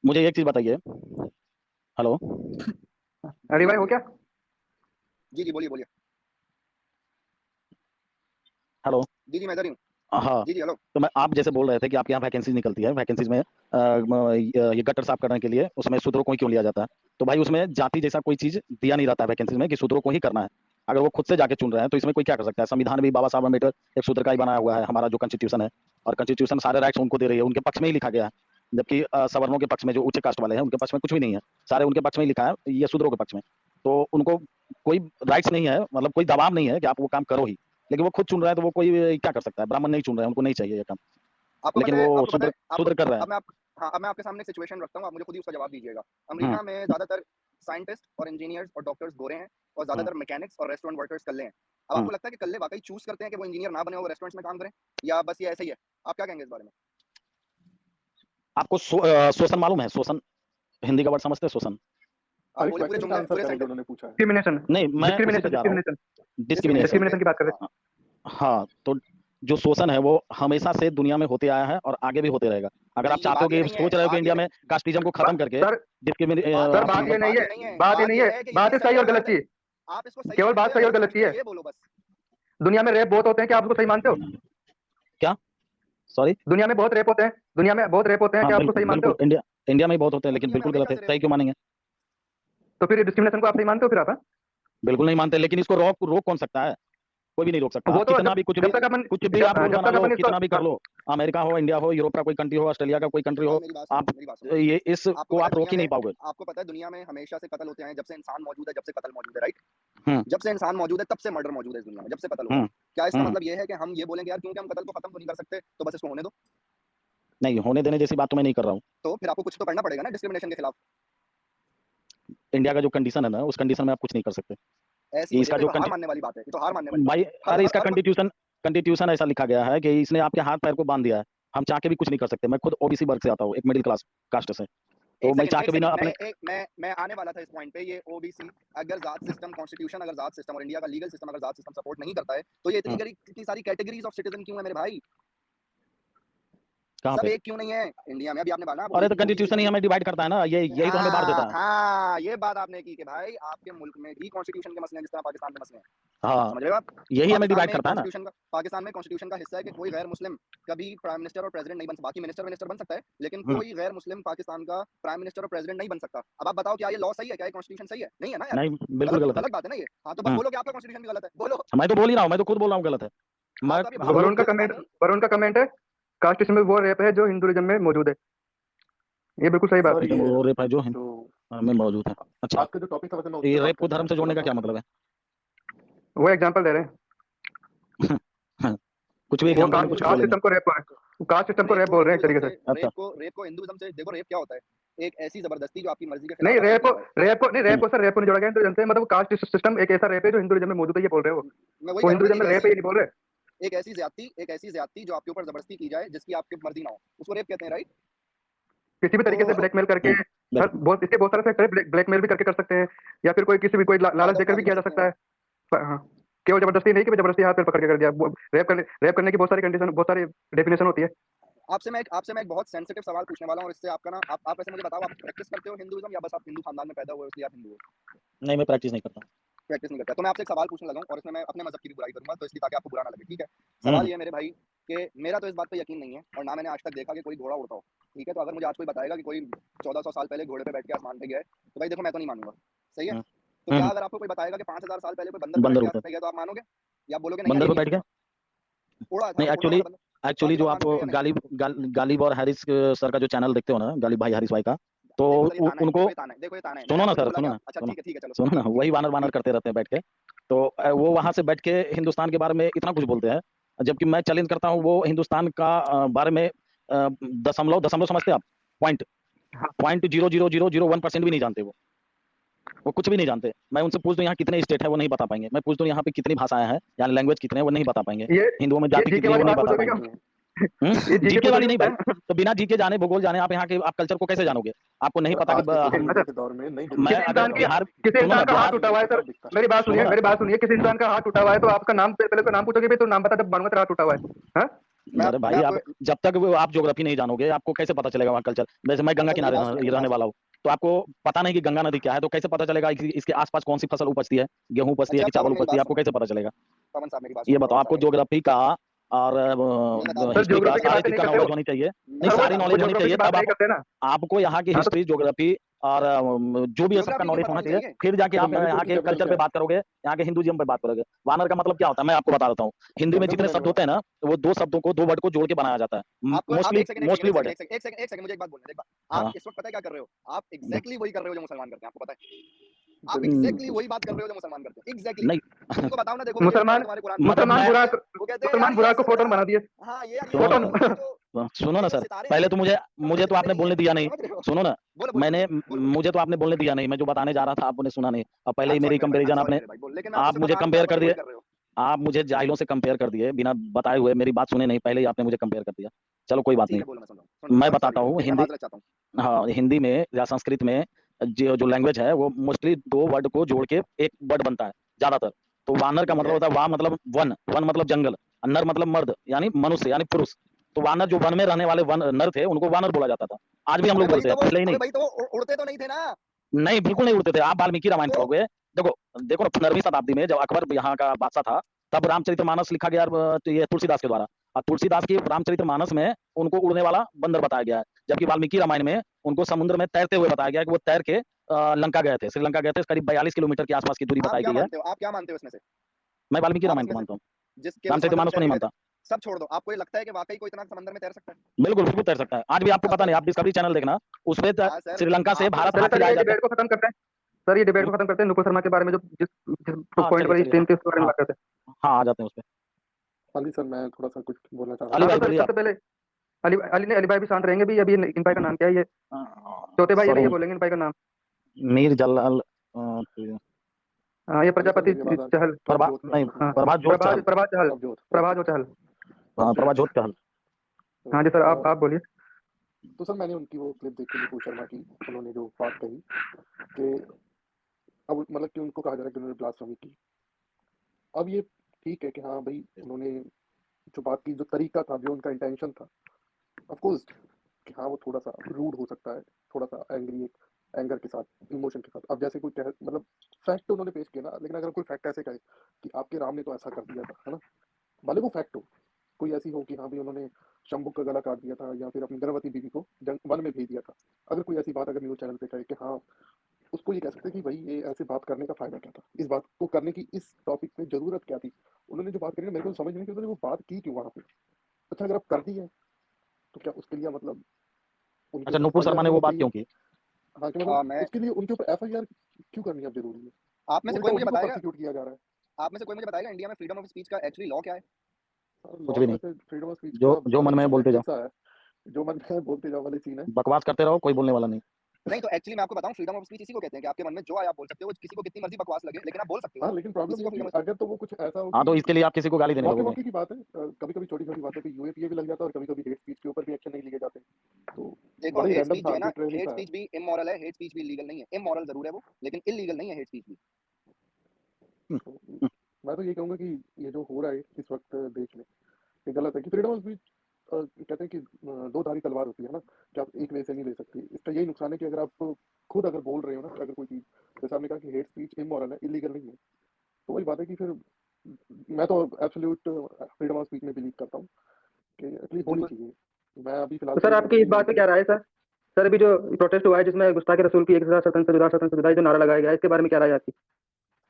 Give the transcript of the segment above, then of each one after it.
मुझे एक चीज बताइए। हेलो। अरे भाई हो क्या? जी जी बोलिए बोलिए। हेलो। जी जी मैं इधर ही हूँ। हाँ। जी जी हेलो। तो मैं, आप जैसे बोल रहे थे कि आपके यहाँ वैकेंसीज निकलती है, वैकेंसीज में ये गटर साफ करने के लिए उसमें शूद्रों को ही क्यों लिया जाता है? तो भाई उसमें जाति जैसा कोई चीज दिया नहीं रहता है वैकेंसीज में कि शूद्रों को ही करना है। अगर वो खुद से जाके चुन रहे हैं तो इसमें कोई क्या कर सकता है? संविधान भी बाबा साहब अम्बेडकर एक शूद्र का ही बनाया हुआ है, हमारा जो कॉन्स्टिट्यूशन है। और कॉन्स्टिट्यूशन सारे राइट्स उनको दे रही है, उनके पक्ष में ही लिखा गया है। जबकि सवर्णों के पक्ष में जो उच्च कास्ट वाले हैं उनके पक्ष में कुछ भी नहीं है, सारे उनके पक्ष में ही लिखा है, ये शूद्रों के पक्ष में। तो उनको कोई राइट्स नहीं है, मतलब कोई दबाव नहीं है कि आप वो काम करो ही। लेकिन वो खुद चुन रहा है तो वो कोई क्या कर सकता है? ब्राह्मण नहीं चुन रहे हैं, उनको नहीं चाहिए ये काम, आपको लेकिन पता है, वो आपको पता शूद्र है, आपको शूद्र कर रहे हैं। अब मैं आप हाँ अब मैं आपके सामने एक सिचुएशन रखता हूँ, आप मुझे खुद ही उसका जवाब दीजिएगा। हम्म। अमेरिका में ज्यादातर साइंटिस्ट और इंजीनियर्स और डॉक्टर्स गोरे हैं और हम्म। ज्यादातर मैकेनिक्स और रेस्टोरेंट वर्कर्स कल्ले हैं। अब हम्म। आपको लगता है कि कल्ले वाकई चूज करते हैं कि वो इंजीनियर ना बने और रेस्टोरेंट्स में काम करें, या बस ये ऐसे ही है? आप क्या कहेंगे इस बारे में? आपको शोषण मालूम है? शोषण हिंदी का वर्ड समझते हैं? शोषण। आप अरे बोले पूरे क्वेश्चन का जुमले, आंसर पूरे करेंगे, सेंटेंस। उन्होंने पूछा है। डिस्क्रिमिनेशन, नहीं, मैं उसी पे डिस्क्रिमिनेशन, जा रहा हूँ। Discrimination, discrimination. डिस्क्रिमिनेशन की बात कर रहे हैं। हाँ, तो जो शोषण है वो हमेशा से दुनिया में होते आया है और आगे भी होते रहेगा। अगर आप नहीं चाहते हो बात ये कि नहीं है, सोच रहे हो कि बात ये इंडिया में कास्टिज्म को खत्म करके सर बात सर आप बात ये मतलब नहीं बात है, ये नहीं है, बात ये बात नहीं ये है, है कि बात ये है सही है और या गलत गलत है। की। आप इसको सही केवल समझते बात हो सही या और गलत गलत की समझते है। हो, ये बोलो बस। दुनिया में रेप बहुत होते हैं, क्या आप उसको सही मानते हो? क्या? सॉरी। दुनिया में बहुत रेप होते हैं, दुनिया में बहुत रेप होते हैं, हाँ, क्या आप उसको बिल्कुल सही मानते बिल्कुल, हो? इंडिया इंडिया में ही बहुत होते हैं, और लेकिन दुनिया में बिल्कुल गलत हमेशा है। से रेप सही होते क्यों हैं। मानेंगे? तो फिर डिस्क्रिमिनेशन को आप सही मानते हो फिर आप? हाँ? बिल्कुल नहीं मानते, लेकिन इसको रोक रोक कौन सकता है? कोई भी नहीं रोक सकता। वो आप तो कितना भी जब तक अपन कुछ भी आप रूल जब बना तक लो, अपन इसको कितना भी कर लो, अमेरिका हो, इंडिया हो, यूरोप का कोई कंट्री हो, ऑस्ट्रेलिया का कोई कंट्री भाई हो, मेरी बात सुनो, आप मेरी बात सुनो। ये आपको इसको पता है आप रोक दुनिया ही नहीं में, पाओगे। आपको पता है दुनिया में हमेशा से कत्ल होते हैं, जब से इंसान मौजूद है, जब से कत्ल मौजूद है, राइट? हम्म। जब से इंसान मौजूद है तब से मर्डर मौजूद है इस दुनिया में, जब से कत्ल होता हम्म। है। क्या इसका हम्म। मतलब ये है कि हम ये बोलेंगे यार क्योंकि हम कत्ल को खत्म तो नहीं कर सकते तो बस इसको होने दो? नहीं, होने देने जैसी बात तो मैं नहीं कर रहा हूँ। तो फिर आपको कुछ तो करना पड़ेगा ना डिस्क्रिमिनेशन के खिलाफ। इंडिया का जो कंडीशन है ना, उस कंडीशन में आप कुछ नहीं कर सकते। ऐसी इसका ये जो तो हार मानने वाली बात है, ये तो हार मानने वाली बात भाई, है। हर अरे हर इसका हर कंस्टिट्यूशन कंस्टिट्यूशन ऐसा लिखा गया है कि इसने आपके हाथ पैर को बांध दिया है। हम चाह के भी कुछ नहीं कर सकते। मैं खुद ओबीसी वर्ग से आता हूँ, एक मिडिल क्लास कास्ट से। तो मैं चाह एक के भी ना सेकंड अपने मैं आने वाला था इस पॉइंट पे। ये ओबीसी अगर जात सिस्टम, कॉन्स्टिट्यूशन अगर जात सिस्टम और इंडिया का लीगल सिस्टम अगर जात सिस्टम सपोर्ट नहीं करता है तो ये इतनी सारी कैटेगरीज ऑफ सिटीजन क्यों है मेरे भाई? कहाँ सब पे? एक क्यों नहीं है इंडिया में? अभी आपने बोला अरे तो ओबीसी कंस्टिट्यूशन ही हमें डिवाइड करता है ना, ये यही तो हमें बांट देता हाँ है। हाँ ये बात आपने की कि भाई आपके मुल्क में भी कॉन्स्टिट्यूशन के मसले हैं जिस तरह पाकिस्तान में मसले हैं। हाँ, समझ रहे हो आप? यही हमें डिवाइड करता है ना। पाकिस्तान में कॉन्स्टिट्यूशन का हिस्सा है कि कोई गैर मुस्लिम कभी प्राइम मिनिस्टर और प्रेसिडेंट नहीं बन सकता। बाकी मिनिस्टर बन सकता है, लेकिन कोई गैर मुस्लिम पाकिस्तान का प्राइम मिनिस्टर और प्रेसिडेंट नहीं बन सकता। अब आप बताओ क्या ये लॉ सही है? क्या ये कॉन्स्टिट्यूशन सही है? नहीं है ना यार, नहीं, बिल्कुल गलत है। गलत बात है ना ये। हाँ तो बस बोलो कि आपका कॉन्स्टिट्यूशन भी गलत है, बोलो। मैं तो बोल ही रहा हूँ, मैं तो खुद बोल रहा हूँ गलत है। हाँ मैं तो अभी हम लोग वरुण का कमेंट है, कास्ट सिस्टम में वो रेप है जो हिंदुइज्म में मौजूद है। ये बिल्कुल सही बात सर है। ये वो रेप है जो जो में मौजूद है। अच्छा, आज का जो टॉपिक था वैसे मैं उस ये पर बात रेप को करना धर्म से जोड़ने थोड़ा का सा। क्या मतलब है? वो एग्जांपल दे रहे हैं, कुछ भी वो एग्जांपल में कुछ भी कास्ट बोलेंगे। सिस्टम को रेप, कास्ट सिस्टम को रेप बोल रहे हैं एक तरीके से। अच्छा। रेप को हिंदुइज्म से देखो, रेप क्या होता है? एक ऐसी जबरदस्ती जो आपकी मर्जी के नहीं, खिलाफ आप करते हो भाई। रेप को सर रेप को नहीं जोड़ा गया हिंदुइज्म से। मतलब कास्ट सिस्टम एक ऐसा रेप है जो हिंदुइज्म में मौजूद है, ये बोल रहे हो? मैं वही वो कह रहा हूँ ना, हिंदुइज्म में रेप है, ये नहीं बोल रहे। एक ऐसी ज्यादती जो आपके ऊपर जबरदस्ती की जाए जिसकी आपकी मर्जी ना हो, उसको रेप कहते हैं, राइट? किसी भी तरीके से तो ब्लैकमेल करके, बिल्कुल। बहुत इसके बहुत सारे फैक्टर है, ब्लैकमेल भी करके कर सकते हैं, या फिर कोई किसी भी कोई लालच देकर भी किया जा सकता है। हाँ, केवल जबरदस्ती नहीं कि जबरदस्ती हाथ पैर पकड़ के कर दिया। रेप करने की बहुत सारी कंडीशन, बहुत सारी डेफिनेशन होती है। आपसे मैं एक बहुत सेंसिटिव सवाल पूछने वाला हूँ और इससे आपका ना आप ऐसे मुझे बताओ, आप प्रैक्टिस करते हो हिंदुइज्म या बस आप हिंदू खानदान में पैदा हुए हो इसलिए आप हिंदू हो? नहीं, मैं प्रैक्टिस नहीं करता। प्रैक्टिस नहीं करता। तो मैं आपसे एक सवाल पूछने लगा हूँ और इसमें मैं अपने मजहब की भी बुराई करूंगा, तो इसलिए ताकि आपको बुरा ना लगे, ठीक है? सवाल ये है मेरे भाई कि मेरा तो इस बात पे यकीन नहीं है और ना मैंने आज तक देखा कि कोई घोड़ा उड़ता हो, ठीक है? तो अगर मुझे आज कोई बताएगा कि कोई 1400 साल पहले घोड़े पे बैठ के आसमान पे गया है, तो भाई देखो मैं तो नहीं मानूंगा, सही है? तो क्या अगर आपको कोई बताएगा कि 5000 साल पहले कोई बंदर पे बैठ बंदर के ऊपर, आसमान पे गया तो आप मानोगे या बोलोगे नहीं यार बंदर ये पे नहीं बैठ गया? होगा? उड़ा था, नहीं, उड़ने वाला बंदर। एक्चुअली बाकी जो बात आप मानोगे या नहीं? गालिब और हैरिस सर का जो चैनल देखते हो ना, गालिब भाई हैरिस भाई का, तो देखो सर ये ताना है, उनको देखो ये ताना है। मैंने सुनो ना आपको जो सर, बोला कि सुनो आप ना, अच्छा सुनो, ठीक है चलो सुनो ना, ठीक वही है वानर वानर ठीक करते रहते हैं बैठ के। तो वो वहां से बैठ के हिंदुस्तान के बारे में इतना कुछ बोलते हैं, जबकि मैं चैलेंज करता हूँ, वो हिंदुस्तान का बारे में दशमलव दशमलव समझते हैं आप? पॉइंट पॉइंट 0.0001% भी नहीं जानते वो कुछ भी नहीं जानते। मैं उनसे पूछ दूं यहाँ कितने स्टेट है, वो नहीं बता पाएंगे। मैं पूछ दूं यहाँ पे कितनी भाषाएं हैं, यानी लैंग्वेज कितने हैं, वो नहीं बता पाएंगे। ये हिंदुओं में ये जाति जीके कितनी है, वाली वो नहीं बात बता पूछोगे क्या? पाएंगे। ये जीके जीके वाली पूछोगे नहीं भाई। क्या? तो बिना जीके जाने, भूगोल जाने, आप यहाँ के आप कल्चर को कैसे जानोगे? आपको नहीं पता आज कि के सोशल हम, मीडिया के दौर में नहीं मैं अगर बिहार, किसी सुनो ना, इंसान का हाथ बिहार, टूटा हुआ है सर, मेरी बात सुनो सुनिए, ना, मेरी बात सुनिए, किसी इंसान का हाथ टूटा हुआ है तो आपका नाम पहले तो नाम पूछोगे भी, तो नाम बता जब मांगूंगा तेरा हाथ टूटा हुआ है। हाँ? मैं अरे मैं भाई, आप आपको जब तक आप ज्योग्राफी नहीं जानोगे आपको कैसे पता चलेगा वहाँ कल्चर। वैसे मैं गंगा सर मेरी किनारे बात सुनिए, मेरी रहने बात वाला सुनिए। हूँ, तो आपको पता नहीं कि गंगा नदी क्या है, तो कैसे पता चलेगा इसके आसपास कौन सी फसल उपजती है, गेहूं उपजती है अच्छा कि पवन चावल मेरी उपजती है, बात आपको सुनो, कैसे पता चलेगा। पवन साहब मेरी बात ये सुनो, बताओ, पवन साहब आपको मेरी ज्योग्राफी का और मैं बता रहा सर हूँ, मेरी ज्योग्राफी बात की सारी बात चीज नहीं का करते नॉलेज वो। होनी चाहिए। नहीं, हाँ सारी वो नॉलेज होनी ज्योग्राफी चाहिए, की बात तब नहीं करते ना। आपको यहाँ की हाँ तो हिस्ट्री, ज्योग्राफी और जो भी है सबका ज्योग्राफी क्यों नॉलेज पता होना होनी चाहिए, चाहिए? फिर जाके अच्छा आप यहाँ मैनिफेस्ट की के कैपिटल कल्चर क्या पे है? बात करोगे, यहाँ के हिंदुइज्म पे बात करोगे। वानर का मतलब क्या होता है मैं आपको बता देता हूँ। हिंदी में जंगल में जितने रहने शब्द वाला। होते हैं ना, वो दो शब्दों को, दो वर्ड को जोड़ के बनाया जाता है। आपको आप मोस्टली एक सेकंड एक सेकंड मोस्टली एक वर्ड सेकंड है। एक सेकंड एक सेकंड एक सेकंड मुझे एक बात बोलने दे, एक बात। आप हाँ। इस वक्त पता है क्या कर रहे हो? आप एग्जैक्टली वही कर रहे हो जो मुसलमान करते हैं, आपको पता है? आप हम्म, एग्जैक्टली वही बात कर रहे हो जो मुसलमान करते हैं, एग्जैक्टली। नहीं उनको बताओ ना, देखो मुझे दिखा दो मुसलमान तुम्हारे कुरान में। मतलब मुसलमान मैं, बुराक वो कहते हैं यार मुसलमान ये बुराक को ऐसे लग फोटो रहा बना है। दिए। हाँ ये यार ये सुनो जो ना, फोटो ये जो सुनो ना ये जो सर, सितारे पहले हैं, तो मुझे कभी मुझे तो झुकते आपने नहीं बोलने है, दिया नहीं। समझ रहे हो? सुनो ना, बोलो बोलो मैंने, बोलो बोलो। मुझे तो आपने बोलने दिया नहीं, मैं जो बताने जा रहा था आपने सुना नहीं, और पहले आई ही एम सॉरी मेरी मेरे भाई, आई एम कंपैरिजन सॉरी आपने, मेरे भाई, बोल, लेकिन मैं आपको आप सिर्फ मुझे बता रहा हूँ कि कंपेयर आप कर अभी वही दिए, कर रहे हो। आप मुझे जाहिलों से कंपेयर कर दिए, बिना बताए हुए, मेरी बात सुने नहीं, पहले ही आपने मुझे कंपेयर कर दिया। चलो कोई बात ठीक नहीं, है बोलो, मैं सुन रहा हूँ, मैं सॉरी सॉरी बताता बोलो, हूँ। लेकिन मैं हिंदी, माजरत चाहता हूँ। हाँ, हिंदी में या संस्कृत में जो जो लैंग्वेज है वो मोस्टली दो वर्ड को जोड़ के एक वर्ड बनता है ज्यादातर। तो वानर का ठीक मतलब है। होता है, वाह मतलब वन, वन मतलब जंगल, नर मतलब मर्द यानी मनुष्य यानी पुरुष। तो वानर जो वन में रहने वाले वन नर थे उनको वानर बोला जाता था। आज भी हम अबे लोग भाई बोलते तो हैं, वो, पहले ही अबे नहीं। भाई तो वो उड़ते तो नहीं थे ना। नहीं, बिल्कुल नहीं उड़ते थे। आप वाल्मीकि रामायण तो पढ़ोगे, देखो, देखो ना, 15वीं शताब्दी में जब अकबर यहाँ का बादशाह था, तब रामचरितमानस लिखा गया, तो ये तुलसीदास के द्वारा। और तुलसीदास की रामचरितमानस में उनको उड़ने वाला बंदर बताया गया है, जबकि वाल्मीकि रामायण में उनको समुद्र में तैरते हुए बताया गया है कि वो तैर के लंका गए थे, श्रीलंका गए थे। करीब 42 किलोमीटर के आसपास की दूरी आप बताई क्या गई है। मानते हो, आप क्या मानते हो इसमें से? मैं वाल्मीकि आप रामायण को इसमें से मानता हूँ, जिसके वो समंदर में रामचरितमानस को नहीं तैरते गए थे, मानता। सब छोड़ दो, आपको ये लगता है कि वाकई कोई इतना समंदर में तैर सकता है? बिल्कुल बिल्कुल तैर सकता है, आज भी आपको हाँ पता सर, नहीं, आप डिस्कवरी चैनल देखना, उसमें हाँ सर, श्रीलंका से आपने भारत उसमें चले हाथी सर लाए ये जाते डिबेट को खत्म करते हैं। सर ये डिबेट हैं। को खत्म करते हैं, नुपुर शर्मा के बारे में जो जिस जिस हाँ पॉइंट चलिए पर चलिए, स्ट्रीम थी उसके बारे में हाँ बात करते हैं। हाँ, आ जाते हैं उस पर। हाँ जी सर, मैं थोड़ा सा कुछ बोलना चाह रहा अली था। हाँ भाई तो सर बोलिए आप। सबसे पहले अली अली ने अली भाई भी शांत रहेंगे भी। अभी इन भाई का नाम क्या है ये? चौथे भाई सर अभी ये बोलेंगे इन भाई का नाम। मीर जलाल, हाँ ये हाँ जी सर, प्रजापति मेरी आवाज आ रही है? चहल। प्रभा प्रभजोत नहीं, हाँ प्रभात जोत प्रभाज चहल। प्रभाज चहल। प्रभजोत प्रभाज प्रभजोत और चहल। हाँ, प्रभात जोत प्रभजोत। चहल। हाँ जी सर तो आप बोलिए। तो सर मैंने उनकी वो क्लिप देखी नुपुर शर्मा की, उन्होंने जो बात कही कि अब मतलब कि उनको कहा जा रहा है कि उन्होंने ब्लास्फेमी की। अब ये ठीक है कि हाँ भाई उन्होंने जो बात की, जो तरीका था, जो उनका इंटेंशन था, ऑफ कोर्स कि हाँ वो थोड़ा सा रूड हो सकता है, थोड़ा सा एंग्री, एक एंगर के साथ, इमोशन के साथ। अब जैसे कोई मतलब फैक्ट तो उन्होंने पेश किया ना, लेकिन अगर कोई फैक्ट ऐसे कहे कि आपके राम ने तो ऐसा कर दिया था, है ना, भले वो फैक्ट हो, कोई ऐसी हो कि हाँ भाई उन्होंने शंभुक का गला काट दिया था या फिर अपनी गर्भवती बीवी को वन में भेज दिया था, अगर कोई ऐसी बात अगर न्यूज चैनल पे कहे कि हाँ, उसको ये कह सकते हैं कि भाई ये ऐसे बात करने का फायदा क्या था, इस बात को करने की इस टॉपिक पे जरूरत क्या थी, उन्होंने जो बात करी ना, मेरे को समझ नहीं कि उन्होंने वो बात की क्यों वहां पे। अच्छा अगर आप कर दी है तो क्या उसके लिए मतलब उनके अच्छा, ऊपर नुपुर शर्मा एफआईआर ने वो होनी बात चाहिए? क्यों की? हाँ कि मतलब मैं, उसके लिए उनके ऊपर एफआईआर क्यों करनी अब जरूरी है? आप में से कोई उल्टा मुझे उन्हीं को बताएगा, प्रोसिक्यूट किया जा रहा है। आप में से कोई मुझे बताएगा इंडिया में फ्रीडम ऑफ स्पीच का एक्चुअली लॉ क्या है? कुछ लॉ भी तो नहीं, वैसे फ्रीडम ऑफ स्पीच जो का जो मन अलग में है बोलते सब्जेक्टिव जाओ, सा है, जो मन में है बोलते जाओ वाली सीन है। बकवास करते रहो, कोई बोलने वाला नहीं। नहीं तो एक्चुअली मैं आपको बताऊं, फ्रीडम ऑफ स्पीच इसी को कहते हैं कि आपके मन में जो आया आप बोल सकते हो, किसी को कितनी मर्जी बकवास लगे लेकिन आप बोल सकते हो हाँ ना, लेकिन प्रॉब्लम इसी ये को है कि फ्रीडम ऑफ अगर तो वो कुछ ऐसा हो हाँ, कि तो इसके लिए आप किसी को गाली देने मौके लगोगे। मौके की बात है, कभी कभी छोटी छोटी बातों पे यूएपीए भी लग जाता है और कभी कभी हेट स्पीच के ऊपर भी एक्शन नहीं लिए जाते, तो देखो बड़ा ही हेट रैंडम स्पीच सा जो है ना, आर्बिट्रेरी हेट सा है। स्पीच भी इमोरल है, हेट स्पीच भी लीगल नहीं है, इमोरल जरूर है वो, लेकिन इलीगल नहीं है हेट स्पीच भी। हम्म, तो हम्म, मैं तो ये कहूंगा कि ये जो हो रहा है इस वक्त देश में, ये गलत है कि फ्रीडम ऑफ स्पीच कहते हैं कि दो धारी तलवार होती है ना, कि आप एक वे से नहीं ले सकते। इसका यही नुकसान है कि अगर आप खुद अगर बोल रहे हो ना, अगर कोई चीज, जैसे आपने कहा कि हेट स्पीच इमोरल है, इलीगल नहीं है, तो वही बात है कि फिर मैं तो एब्सोल्यूट फ्रीडम ऑफ स्पीच में बिलीव करता हूँ कि एटलीस्ट होनी चाहिए। मैं अभी फिलहाल तो सर तो आपकी इस इंडियन बात पे मीडिया। क्या राय है सर? सर अभी जो प्रोटेस्ट हुआ है जिसमें गुस्ताखी रसूल की, एक हजार सतन से जुदा, सतन से जुदा, जो नारा लगाया गया है, इसके बारे में क्या राय है आपकी?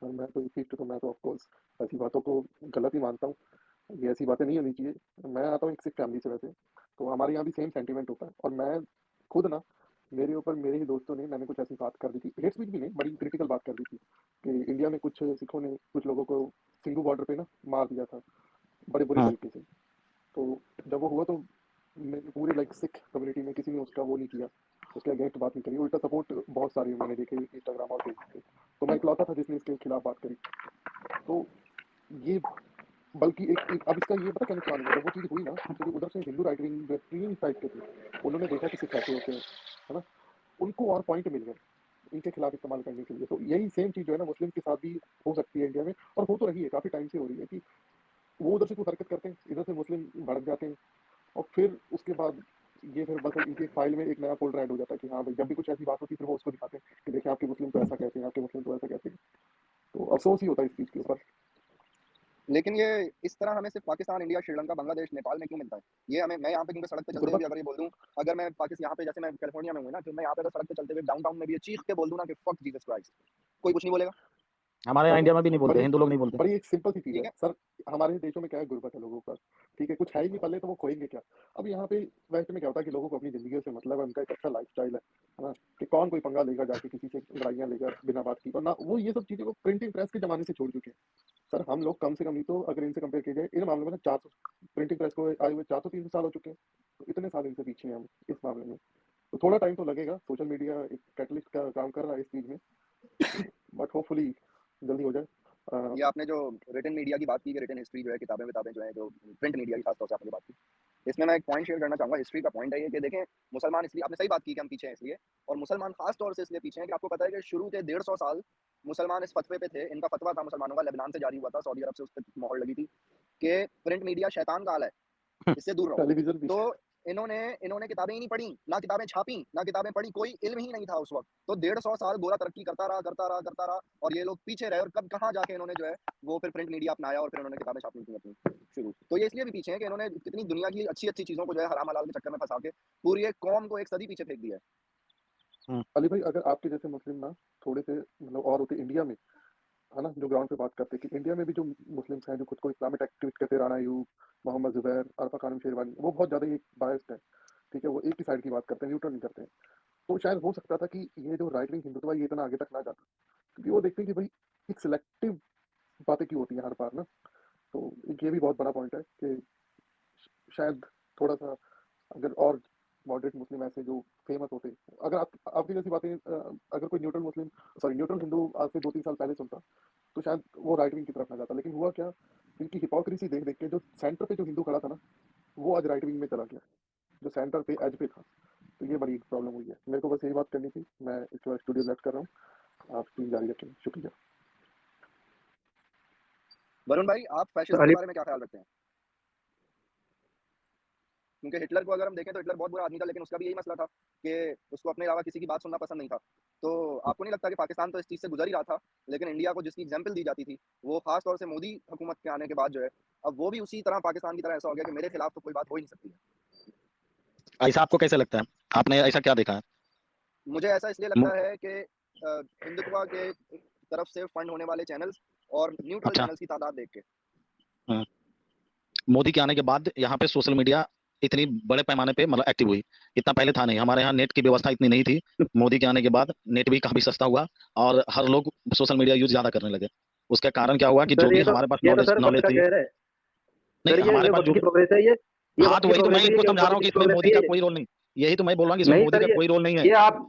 मैं तो इस चीज पे तो मैं तो ऑफकोर्स ऐसी बातों को गलत ही मानता हूँ, ये ऐसी बातें नहीं होनी चाहिए। मैं आता हूँ एक सिख फैमिली से वैसे, तो हमारे यहाँ भी सेम सेंटीमेंट होता है, और मैं खुद ना, मेरे ऊपर मेरे ही दोस्तों ने, मैंने कुछ ऐसी बात कर दी थी, हेट स्पीच भी नहीं, बड़ी क्रिटिकल बात कर दी थी कि इंडिया में कुछ सिखों ने कुछ लोगों को सिंगू बॉर्डर पे ना मार दिया था बड़े बुरे हम्म, तरीके से। तो जब वो हुआ तो मेरे पूरे लाइक सिख कम्युनिटी में किसी ने उसका वो नहीं किया, उसके अगेंस्ट बात नहीं करी, उल्टा सपोर्ट बहुत सारी मैंने देखे इंस्टाग्राम और फेसबुक पे, तो मैं इकलौता था जिसने इसके खिलाफ बात करी। तो ये बल्कि अब इसका ये पता क्या नुकसान हुआ, जब वो चीज़ हुई ना, तो जो उधर से Hindu right wing extreme type के थे, उन्होंने देखा कि सिर्फ ऐसे होते हैं, है ना, उनको और पॉइंट मिल गए इनके खिलाफ इस्तेमाल करने के लिए। तो यही सेम चीज़ जो है ना मुस्लिम के साथ भी हो सकती है इंडिया में, और हो तो रही है, काफ़ी टाइम से हो रही है कि वो उधर से कुछ हरकत करते हैं, इधर से मुस्लिम भड़क जाते हैं, और फिर उसके बाद ये फिर बस इनकी फाइल में एक नया फ़ोल्डर ऐड हो जाता है कि हाँ भाई, जब भी कुछ ऐसी बात होती है फिर वो उसको दिखाते हैं कि देखिए आपके मुस्लिम तो ऐसा कहते हैं, आपके मुस्लिम तो ऐसा कहते हैं। तो अफ़सोस ही होता है इस चीज़ के ऊपर। लेकिन ये इस तरह हमें सिर्फ पाकिस्तान, इंडिया, श्रीलंका, बांग्लादेश, नेपाल में क्यों मिलता है? ये हमें, मैं यहाँ पे क्योंकि सड़क पे चलते हुए गुरबत भी अगर ये बोल दूँ, अगर मैं पाकिस्तान यहाँ पे, जैसे मैं कैलिफोर्निया में हूँ ना, तो मैं यहाँ पे अगर सड़क पे चलते हुए डाउनटाउन में भी ये चीख के बोल दूँ ना कि फक जीसस क्राइस्ट, कोई कुछ नहीं बोलेगा, हमारे यहाँ सर इंडिया में भी नहीं बोलते, बड़ी हिंदू लोग नहीं बोलते। बड़ी एक सिंपल सी चीज़ ठीक है है? सर, हमारे देशों में क्या है, गुर्बत है लोगों का, ठीक है, कुछ है ही नहीं पल्ले तो वो खोएंगे क्या। अब यहाँ पे वेस्ट में क्या होता है कि लोगों को अपनी ज़िंदगी से मतलब है, उनका एक अच्छा लाइफस्टाइल है ना, कि कौन कोई पंगा लेगा जाके किसी से लड़ाइयाँ लेगा बिना बात की, और ना वो ये सब चीज़ें वो प्रिंटिंग प्रेस के ज़माने से छोड़ चुके हैं। सर हम लोग कम से कम नहीं तो अगर इनसे कंपेयर किया जाए इन मामलों में ना 400 प्रिंटिंग प्रेस को आए हुए 400-300 साल हो चुके हैं, तो इतने साल इनसे पीछे हैं हम इस मामले में। तो थोड़ा टाइम तो लगेगा, सोशल मीडिया एक कैटलिस्ट का काम कर रहा है इस चीज़ में, बट होपफुली जल्दी हो जाए। ये आपने जो रिटन मीडिया की बात की, रिटन हिस्ट्री जो है, किताबें जो है, जो प्रिंट मीडिया की खासतौर से आपने बात की, इसमें मैं एक पॉइंट शेयर करना चाहूँगा। हिस्ट्री का पॉइंट है ये कि देखें, मुसलमान इसलिए, आपने सही बात की कि हम पीछे हैं इसलिए, और मुसलमान खास तौर से इसलिए पीछे हैं कि आपको पता है कि शुरू के 150 साल मुसलमान इस फतवे पे थे, इनका फतवा था मुसलमानों का, लेबनान से जारी हुआ था, सऊदी अरब से उस पर मोहर लगी थी कि प्रिंट मीडिया शैतान का आला है, इससे दूर रहो। टेलीविज़न भी तो इन्होंने इन्होंने किताबें ही नहीं पढ़ी, ना किताबें छापी, ना किताबें पढ़ी, कोई इल्म ही नहीं था उस वक़्त। तो 150 साल गोरा तरक्की करता रहा, और ये लोग पीछे रहे, और कब कहाँ जाके इन्होंने जो है वो फिर प्रिंट मीडिया अपनाया, और फिर उन्होंने किताबें छापनी की अपनी शुरू। तो ये इसलिए भी पीछे हैं कि इन्होंने कितनी दुनिया की अच्छी-अच्छी चीज़ों को जो है हराम हलाल के चक्कर में फँसा के पूरी एक कौम को एक सदी पीछे फेंक दिया है। अली भाई, अगर आपके जैसे मुस्लिम ना थोड़े से मतलब और होते इंडिया में, है ना, जो ग्राउंड पे बात करते हैं कि इंडिया में भी जो मुस्लिम्स हैं जो खुद को इस्लामिक एक्टिविस्ट कहते हैं, राणा अयूब, मोहम्मद जुबैर, अरफा खानम शेरवानी, वो बहुत ज़्यादा ही बायस्ड है, ठीक है, वो एक ही साइड की बात करते हैं, न्यूट्रल नहीं करते हैं। तो शायद हो सकता था कि ये जो राइट विंग हिंदुत्व है ये इतना आगे तक ना जाता, क्योंकि वो देखते हैं कि भाई एक सिलेक्टिव बातें क्यों होती हैं हर बार ना। तो एक ये भी बहुत बड़ा पॉइंट है कि शायद थोड़ा सा अगर और मॉडरेट मुस्लिम ऐसे जो फेमस होते, अगर आप आपकी जैसी बातें अगर कोई न्यूट्रल मुस्लिम, सॉरी न्यूट्रल हिंदू आज से 2-3 साल पहले सुनता, तो शायद वो राइट विंग की तरफ ना जाता। लेकिन हुआ क्या, इनकी हिपोक्रेसी देख देख के जो सेंटर पे जो हिंदू खड़ा था ना, वो आज राइट विंग में चला गया, जो सेंटर पे एज पे था। तो ये बड़ी प्रॉब्लम हुई है। मेरे को बस यही बात करनी थी, मैं इसके बाद स्टूडियो लेफ्ट कर रहा हूँ, आप स्क्रीन जारी रखें, शुक्रिया। वरुण भाई, आप फैशिज्म के बारे में क्या ख्याल रखते हैं? क्योंकि हिटलर को अगर हम देखें तो हिटलर बहुत बुरा आदमी था, लेकिन उसका भी यही मसला था कि उसको अपने अलावा किसी की बात सुनना पसंद नहीं था। तो आपको नहीं लगता कि पाकिस्तान तो इस चीज़ से गुजर ही रहा था, लेकिन इंडिया को जिसकी एग्जाम्पल दी जाती थी, वो खास तौर से मोदी हुकूमत के आने के बाद जो है, अब वो भी उसी तरह पाकिस्तान की तरह ऐसा हो गया कि मेरे खिलाफ तो कोई बात हो ही नहीं सकती है। ऐसा आपको कैसे लगता है? आपने ऐसा क्या देखा है? मुझे ऐसा इसलिए मो- लगता है कि हिंदुत्व के तरफ से फंड होने वाले चैनल्स और न्यूट्रल अच्छा। चैनल्स की तादाद देख के। हम्म। मोदी के आने के बाद यहाँ पे सोशल मीडिया इतनी बड़े पैमाने पे मतलब एक्टिव हुई। इतना पहले था नहीं, हमारे यहाँ नेट की व्यवस्था इतनी नहीं थी। मोदी के आने के बाद नेट भी काफी सस्ता हुआ और हर लोग सोशल मीडिया यूज ज्यादा करने लगे। उसका कारण क्या हुआ कि जो सर भी हमारे पास नॉलेज सर नॉलेज वक्त का थी, कहर है। नहीं सर हमारे ये पास वक्त जो की भी, प्रोग्रेस है, ये हाँ वक्त तो की वही तो मैं प्रोग्रेस है, इनको ये समझा रहा हूँ कि पॉलिटिक्स इसमें प्रोग्रेस मोदी है का ये। कोई रोल नहीं। यही तो मैं बोल रहा हूँ कि इसमें नहीं मोदी सर, का कोई रोल नहीं है। ये आप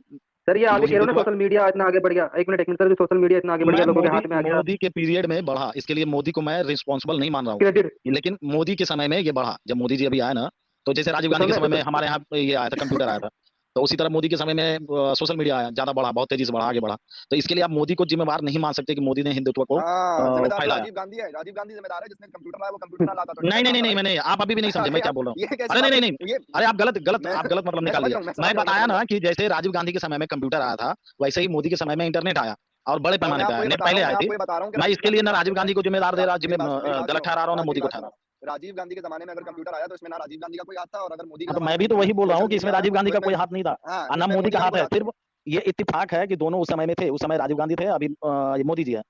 सर ये जो आप ही कह रहे हो ना, हिंदुत्व, सोशल मीडिया इतना आगे बढ़ गया। एक मिनट सर, सोशल मीडिया इतना आगे बढ़ मैं गया, लोगों के मोदी हाथ में आ गया। मोदी के पीरियड में बढ़ा, इसके लिए मोदी को मैं रिस्पॉन्सिबल नहीं मान रहा हूँ। क्रेडिट लेकिन मोदी के समय में ये बढ़ा, जब मोदी जी अभी आए ना, तो जैसे राजीव तो गांधी के समय समय में हमारे यहाँ ये आया था, कंप्यूटर आया था, तो उसी तरह मोदी के समय में सोशल मीडिया आया, ज्यादा बढ़ा, बहुत तेजी से बढ़ा, आगे बढ़ा। तो इसके लिए आप मोदी को जिम्मेवार नहीं मान सकते कि मोदी ने हिंदुत्व को हाँ, जिम्मेदार तो फैलाया। राजीव गांधी है। राजीव गांधी जिम्मेदार है, जिसने कंप्यूटर लाया, वो कंप्यूटर ना लाता तो नहीं इंटरनेट नहीं ना नहीं आता नहीं, भाई। मैंने, आप अभी भी नहीं समझे अरे मैं क्या यार, बोल रहा हूँ। ये कैसी अरे नहीं बात नहीं है नहीं, ये? अरे आप गलत गलत मैं आप गलत मतलब मैं निकाल समझ दिए। रहा हूँ, मैं समझ मैं रहा हूँ, मैं बताया समझ रहा ना हूँ। कि जैसे राजीव गांधी के समय में कंप्यूटर आया था, वैसे ही मोदी के समय में इंटरनेट आया और बड़े और मैं पैमाने पे आपको आया। ये नेट बता रहा पहले हूँ, आई मैं थी। आपको ये बता रहा हूँ कि मैं राजीव इसके गांधी लिए के ना जमाने राजीव में, गांधी को जिम्मेदार दे रहा, मेरी बात गलत सुनो, ठहरा रहा हूँ, ना मोदी मेरी को बात ठहरा सुनो। रहा हूँ। राजीव गांधी के जमाने में अगर कंप्यूटर आया तो इसमें ना राजीव गांधी का कोई हाथ था, और अगर मोदी के हाँ, तो जमाने मैं में भी तो वही बोल रहा हूँ सोशल कि इसमें मीडिया आया राजीव गांधी तो का इसमें, कोई हाथ नहीं था, हाँ, ना इसमें मोदी मोदी का का भी हाथ कोई है। हाथ नहीं सिर्फ है। ये इत्तेफाक है कि दोनों उस समय में थे, उस समय राजीव गांधी थे, अभी ये मोदी जी है।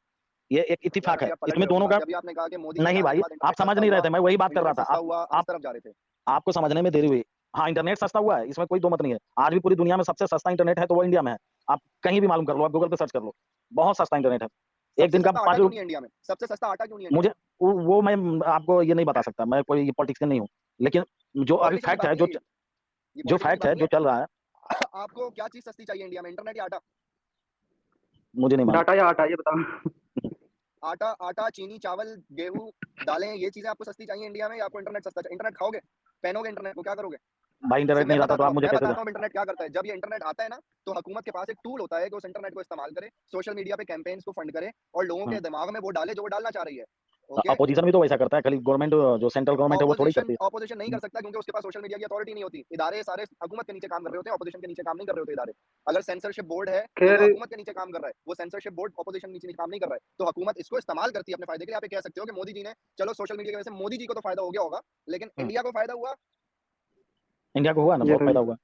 ये एक यार इत्तेफाक अभी है आप पलट इसमें रहे हो अपनी दोनों बात का। से। अभी आपने कहा कि मोदी जी के नहीं आने के भाई, बाद आप इंटरनेट समझ सस्ता नहीं रहे हुआ, थे, मैं वही बात कर रहा इंटरनेट था। सस्ता आप हुआ, हम आप इस तरफ जा रहे थे। आपको समझने में देरी हुई। हाँ, इंटरनेट सस्ता हुआ है, इसमें कोई दो मत नहीं है। आज भी पूरी दुनिया में सबसे सस्ता इंटरनेट है तो वो इंडिया में है। आप कहीं भी मालूम कर लो, आप गूगल पे सर्च कर लो, बहुत सस्ता इंटरनेट है। एक सबसे दिन का सस्ता आटा 5 क्यों नहीं है इंडिया में? सबसे सस्ता आटा क्यों नहीं है इंडिया मुझे में? वो मैं आपको ये नहीं बता सकता, मैं कोई पॉलिटिशियन नहीं हूँ। लेकिन जो अभी पॉलिटिशियन की फैक्ट बात है, नहीं है ये। ये जो पॉलिटिशियन की फैक्ट बात है, नहीं जो है। चल रहा है, आपको क्या चीज सस्ती चाहिए इंडिया में, इंटरनेट या आटा? मुझे नहीं मालूम। डाटा या आटा, ये बताओ। आटा, आटा, चीनी, चावल, गेहूं, दालें, ये चीजें आपको सस्ती चाहिए इंडिया में, या आपको इंटरनेट सस्ता चाहिए? इंटरनेट खाओगे, पहनोगे इंटरनेट को, क्या करोगे? भाई सिर्फ इंटरनेट नहीं रहता तो आप मुझे मैं कैसे बताता दे। हूँ इंटरनेट क्या करता है। जब ये इंटरनेट आता है ना, तो हुकूमत के पास एक टूल होता है कि उस इंटरनेट को इस्तेमाल करे, सोशल मीडिया पे कैंपेन्स को फंड करे, और लोगों हम्म, के दिमाग में वो डाले जो वो डालना चाह रही है। ओके। अपोजिशन भी तो वैसा करता है, खाली गवर्नमेंट जो सेंट्रल गवर्नमेंट है वो थोड़ी करती है। ऑपोजिशन नहीं कर सकता क्योंकि उसके पास सोशल मीडिया की अथॉरिटी नहीं होती। इदारे सारे हुकूमत के नीचे काम कर रहे होते हैं, ऑपोजिशन के नीचे काम नहीं कर रहे होते इदारे। अगर सेंसरशिप बोर्ड है तो वो खैर हुकूमत के नीचे काम कर रहा है, वो सेंसरशिप बोर्ड ऑपोजिशन नीचे काम नहीं कर रहा है, तो हुकूमत इसको इस्तेमाल करती है अपने फायदे के लिए। आप ये कह सकते हो कि मोदी जी ने, चलो सोशल मीडिया की वजह से मोदी जी को तो फायदा हो गया होगा, लेकिन हम्म, इंडिया को फायदा हुआ? इंडिया को हुआ ना, ये बहुत तो फायदा हुआ।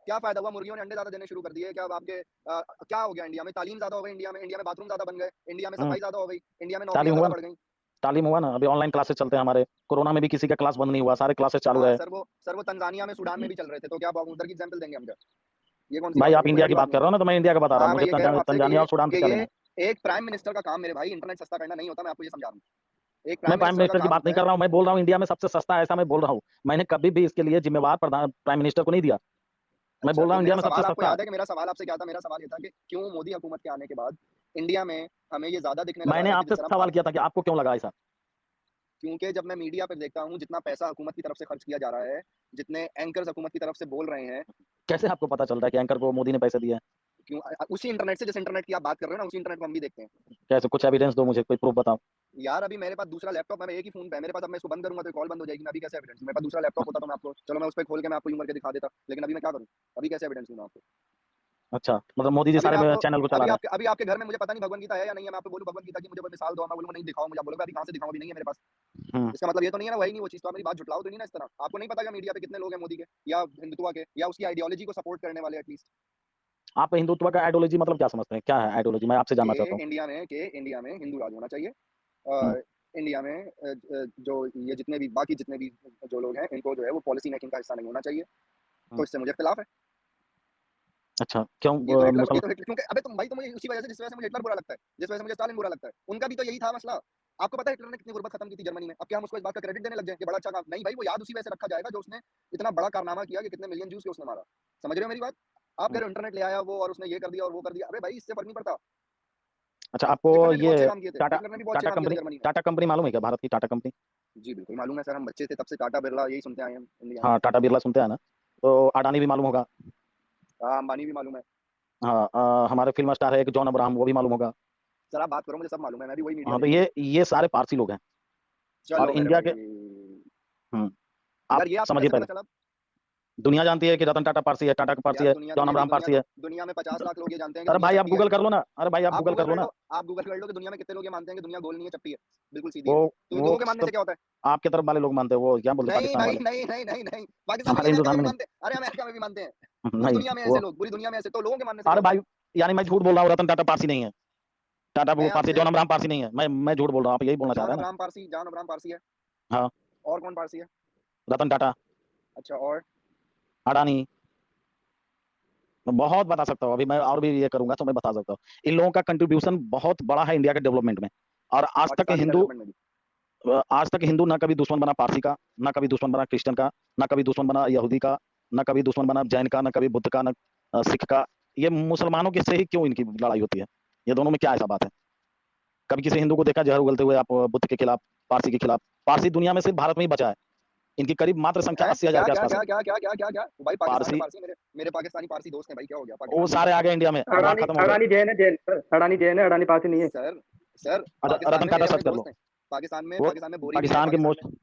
क्या फायदा हुआ? मुर्गियों ने अंडे ज्यादा देने शुरू कर दिए क्या? अब आपके क्या हो गया इंडिया में? तालीम ज्यादा हो गई इंडिया में, इंडिया में बाथरूम ज्यादा बन गए, इंडिया में हम्म, सफाई ज्यादा हो गई, इंडिया में तालीम नौकरियां हुआ ज्यादा ना, बढ़ गई। तालीम हुआ ना, अभी ऑनलाइन क्लासेस चलते हैं हमारे। कोरोना में भी किसी का क्लास बंद नहीं हुआ, सारे क्लासेस चालू हाँ रहे। सर, वो तंजानिया में, सूडान में भी चल रहे थे, तो क्या आप उधर की एग्जाम्पल देंगे हम क्या? ये कौन सी भाई बात आप हुई? कोई इंडिया बड़ी की बात बात नहीं कर है। रहे हो ना, तो मैं इंडिया का बता रहा हूँ। हाँ, मैं मुझे ये कह रहा हूँ आपसे तंजानिया और सूडान से कि क्या ये लेना है। एक प्राइम मिनिस्टर का काम मेरे भाई इंटरनेट सस्ता करना नहीं होता, मैं आपको ये समझा रहा हूँ। एक मैं प्राइम प्राइम मिनिस्टर का मिनिस्टर की काम बात नहीं होता कर है। रहा हूँ, मैं बोल रहा हूँ इंडिया में सबसे सस्ता है, ऐसा मैं बोल रहा हूँ। मैंने कभी भी इसके लिए जिम्मेवार प्रधान प्राइम मिनिस्टर को नहीं दिया। मैं अच्छा, बोल रहा तो हूँ इंडिया मेरा में सबसे सवाल आपको सस्ता। याद है कि मेरा सवाल आपसे क्या था? मेरा सवाल ये था कि क्यों मोदी हुकूमत के आने के बाद इंडिया में हमें ये ज्यादा दिखने लगा मैंने है कि आपसे जिस तरह सवाल भारत, किया था कि आपको क्यों लगा ऐसा। क्योंकि जब मैं मीडिया पर देखता हूँ जितना पैसा हुकूमत की तरफ से खर्च किया जा रहा है, जितने एंकर्स हुकूमत की तरफ से बोल रहे हैं, कैसे आपको पता चलता है कि एंकर को मोदी ने पैसे दिए हैं? क्यों उसी इंटरनेट से, जिस इंटरनेट की आप बात कर रहे हो ना, उसी इंटरनेट को हम भी देखते हैं। कैसे, कुछ एविडेंस दो मुझे, कोई प्रूफ बताओ। यार अभी मेरे पास दूसरा लैपटॉप है, मैं एक ही फोन पे है मेरे पास, अब मैं इसको बंद करूंगा तो कॉल बंद हो जाएगी, मैं अभी कैसे एविडेंस? मेरे पास दूसरा लैपटॉप होता तो मैं आपको, चलो मैं उस पर खोल के मैं आपको यूं करके दिखा देता, लेकिन अभी मैं क्या करूं? अभी कैसे एविडेंस दूं मैं आपको? अच्छा, मतलब मोदी जी अभी मैं सारे आपको, चैनल को चला रहे हैं। अभी आपके घर में मुझे पता नहीं भगवत गीता है या नहीं है, मैं आपको बोलूं भगवत गीता की मुझे कोई मिसाल दो, मैं बोलूंगा नहीं दिखाओ मुझे, आप बोलोगे अभी कहां से दिखाऊं, अभी नहीं है मेरे पास। हम्म, इसका मतलब ये तो नहीं है ना, वही नहीं वो चीज, तो आप मेरी बात झुटलाओ तो नहीं ना इस तरह। आपको नहीं पता कि मीडिया पे कितने लोग हैं मोदी के या हिंदुत्व के या उसकी आइडियोलॉजी को सपोर्ट करने वाले एटलीस्ट? आप हिंदुत्व का आइडियोलॉजी मतलब क्या समझते हैं, क्या है आइडियोलॉजी, मैं आपसे जानना चाहता हूँ। के इंडिया में हिंदू राज होना चाहिए। हम्म, इंडिया में जो ये जितने भी बाकी जितने भी जो लोग हैं, इनको जो है वो पॉलिसी मेकिंग का हिस्सा नहीं होना चाहिए, हम्म, तो इससे मुझे इख्तिलाफ है। अच्छा क्यों? ये मुसलमान। तो हिटलर, क्योंकि अबे तुम भाई, तुम मुझे उसी वजह से, जिस वजह से मुझे हिटलर बुरा लगता है, जिस वजह से मुझे स्टालिन बुरा लगता है, उनका भी तो यही था मसला। आपको पता है हिटलर ने कितनी गुर्बत खत्म की थी जर्मनी में? अब क्या हम उसको इस बात का क्रेडिट देने लग जाए कि बड़ा अच्छा काम? नहीं भाई, वो याद उसी वजह से रखा जाएगा जो उसने इतना बड़ा कारनामा किया कि कितने मिलियन जूस के उसने मारा। समझ रहे हो मेरी बात? आप कह रहे हो इंटरनेट ले आया वो और उसने ये कर दिया और वो कर दिया, अरे भाई इससे फर्क नहीं पड़ता। अच्छा, आपको हिटलर ने भी ये बहुत अच्छे काम किए थे, टाटा हिटलर ने भी बहुत अच्छे टाटा काम किए थे कंपनी, जर्मनी में। टाटा कंपनी मालूम है क्या, भारत की टाटा कंपनी? जी बिल्कुल मालूम है सर, हम बच्चे थे तब से टाटा बिरला यही सुनते आए हैं इंडिया में। हाँ, टाटा बिरला सुनते हैं ना, तो अडानी भी मालूम होगा। हाँ, अंबानी भी मालूम है। हाँ, हमारे फिल्म स्टार है एक जॉन अब्राहम, वो भी मालूम होगा। सर आप बात करो, मुझे सब मालूम है, मैं भी वही मीडिया हाँ, तो देखता हूँ। ये सारे पारसी लोग हैं। और चलो मेरे इंडिया के, भाई, हम्म, आप यार ये आपको समझिए कैसे पता पहले। चला? दुनिया जानती है कि रतन टाटा पारसी है, टाटा का पारसी यार है, दुनिया जॉन दुनिया नहीं, अब्राहम पारसी है। दुनिया में 50 लाख लोग ये जानते हैं कि अरे दुनिया भाई आप चपटी है। गूगल कर लो ना, अरे भाई आप आप गूगल गूगल कर लो कर ना। लो, आप गूगल कर लो कि दुनिया में कितने लोग ये मानते हैं कि दुनिया गोल नहीं है, चपटी है, बिल्कुल सीधी वो है। तो इन वो लोगों के मानने से सब क्या होता है? आपके तरफ वाले लोग मानते हैं, वो क्या बोलते हैं नहीं पाकिस्तान भाई, वाले। नहीं, पाकिस्तान में नहीं, हमारे अमेरिका हिंदुस्तान में में भी नहीं। मानते हैं, अरे अमेरिका में भी मानते हैं। पूरी नहीं दुनिया में ऐसे वो, लोग, पूरी दुनिया में ऐसे, तो लोगों के मानने से क्या अरे होता है? भाई, यानी मैं झूठ बोल रहा हूँ, रतन टाटा पारसी नहीं है, टाटा वो मैं पारसी, आपसे, जॉन अब्राहम पारसी नहीं है, मैं झूठ बोल रहा हूँ, आप यही बोलना चाह रहे हैं ना। जॉन अब्राहम पारसी है। हाँ, और कौन पारसी है? रतन टाटा, अच्छा, और? अडानी, मैं बहुत बता सकता हूँ, अभी मैं और भी ये करूंगा तो मैं बता सकता हूँ। इन लोगों का कंट्रीब्यूशन बहुत बड़ा है इंडिया के डेवलपमेंट में। और पाकिस्तान के डेवलपमेंट में भी। आज तक हिंदू ना कभी दुश्मन बना पारसी का, ना कभी दुश्मन बना क्रिश्चियन का, ना कभी दुश्मन बना यहूदी का, ना कभी दुश्मन बना जैन का, ना कभी बुद्ध का, ना सिख का। ये मुसलमानों के से ही क्यों इनकी लड़ाई होती है? ये दोनों में क्या ऐसा बात है? कभी किसी हिंदू को देखा जहर उगलते हुए आप बुद्ध के खिलाफ, पारसी के खिलाफ? पारसी दुनिया में सिर्फ भारत में ही बचा है, इनकी करीब मात्र संख्या है 80,000 क्या के क्या आसपास है। क्या क्या क्या क्या क्या क्या भाई, पाकिस्तान में पारसी, पारसी, मेरे मेरे पाकिस्तानी पारसी दोस्त हैं भाई, क्या हो गया वो पाकिस्तान में? सारे आ गए इंडिया में और वहाँ अडानी खत्म हो गए। अडानी जैन है, जैन सर, अडानी जैन है, अडानी पारसी नहीं है। सर सर पाकिस्तान रतन में टाटा मेरे अपने सर्च कर लो। दोस्त हैं। वो पाकिस्तान में बोरी भी है, पाकिस्तान के पाकिस्तान में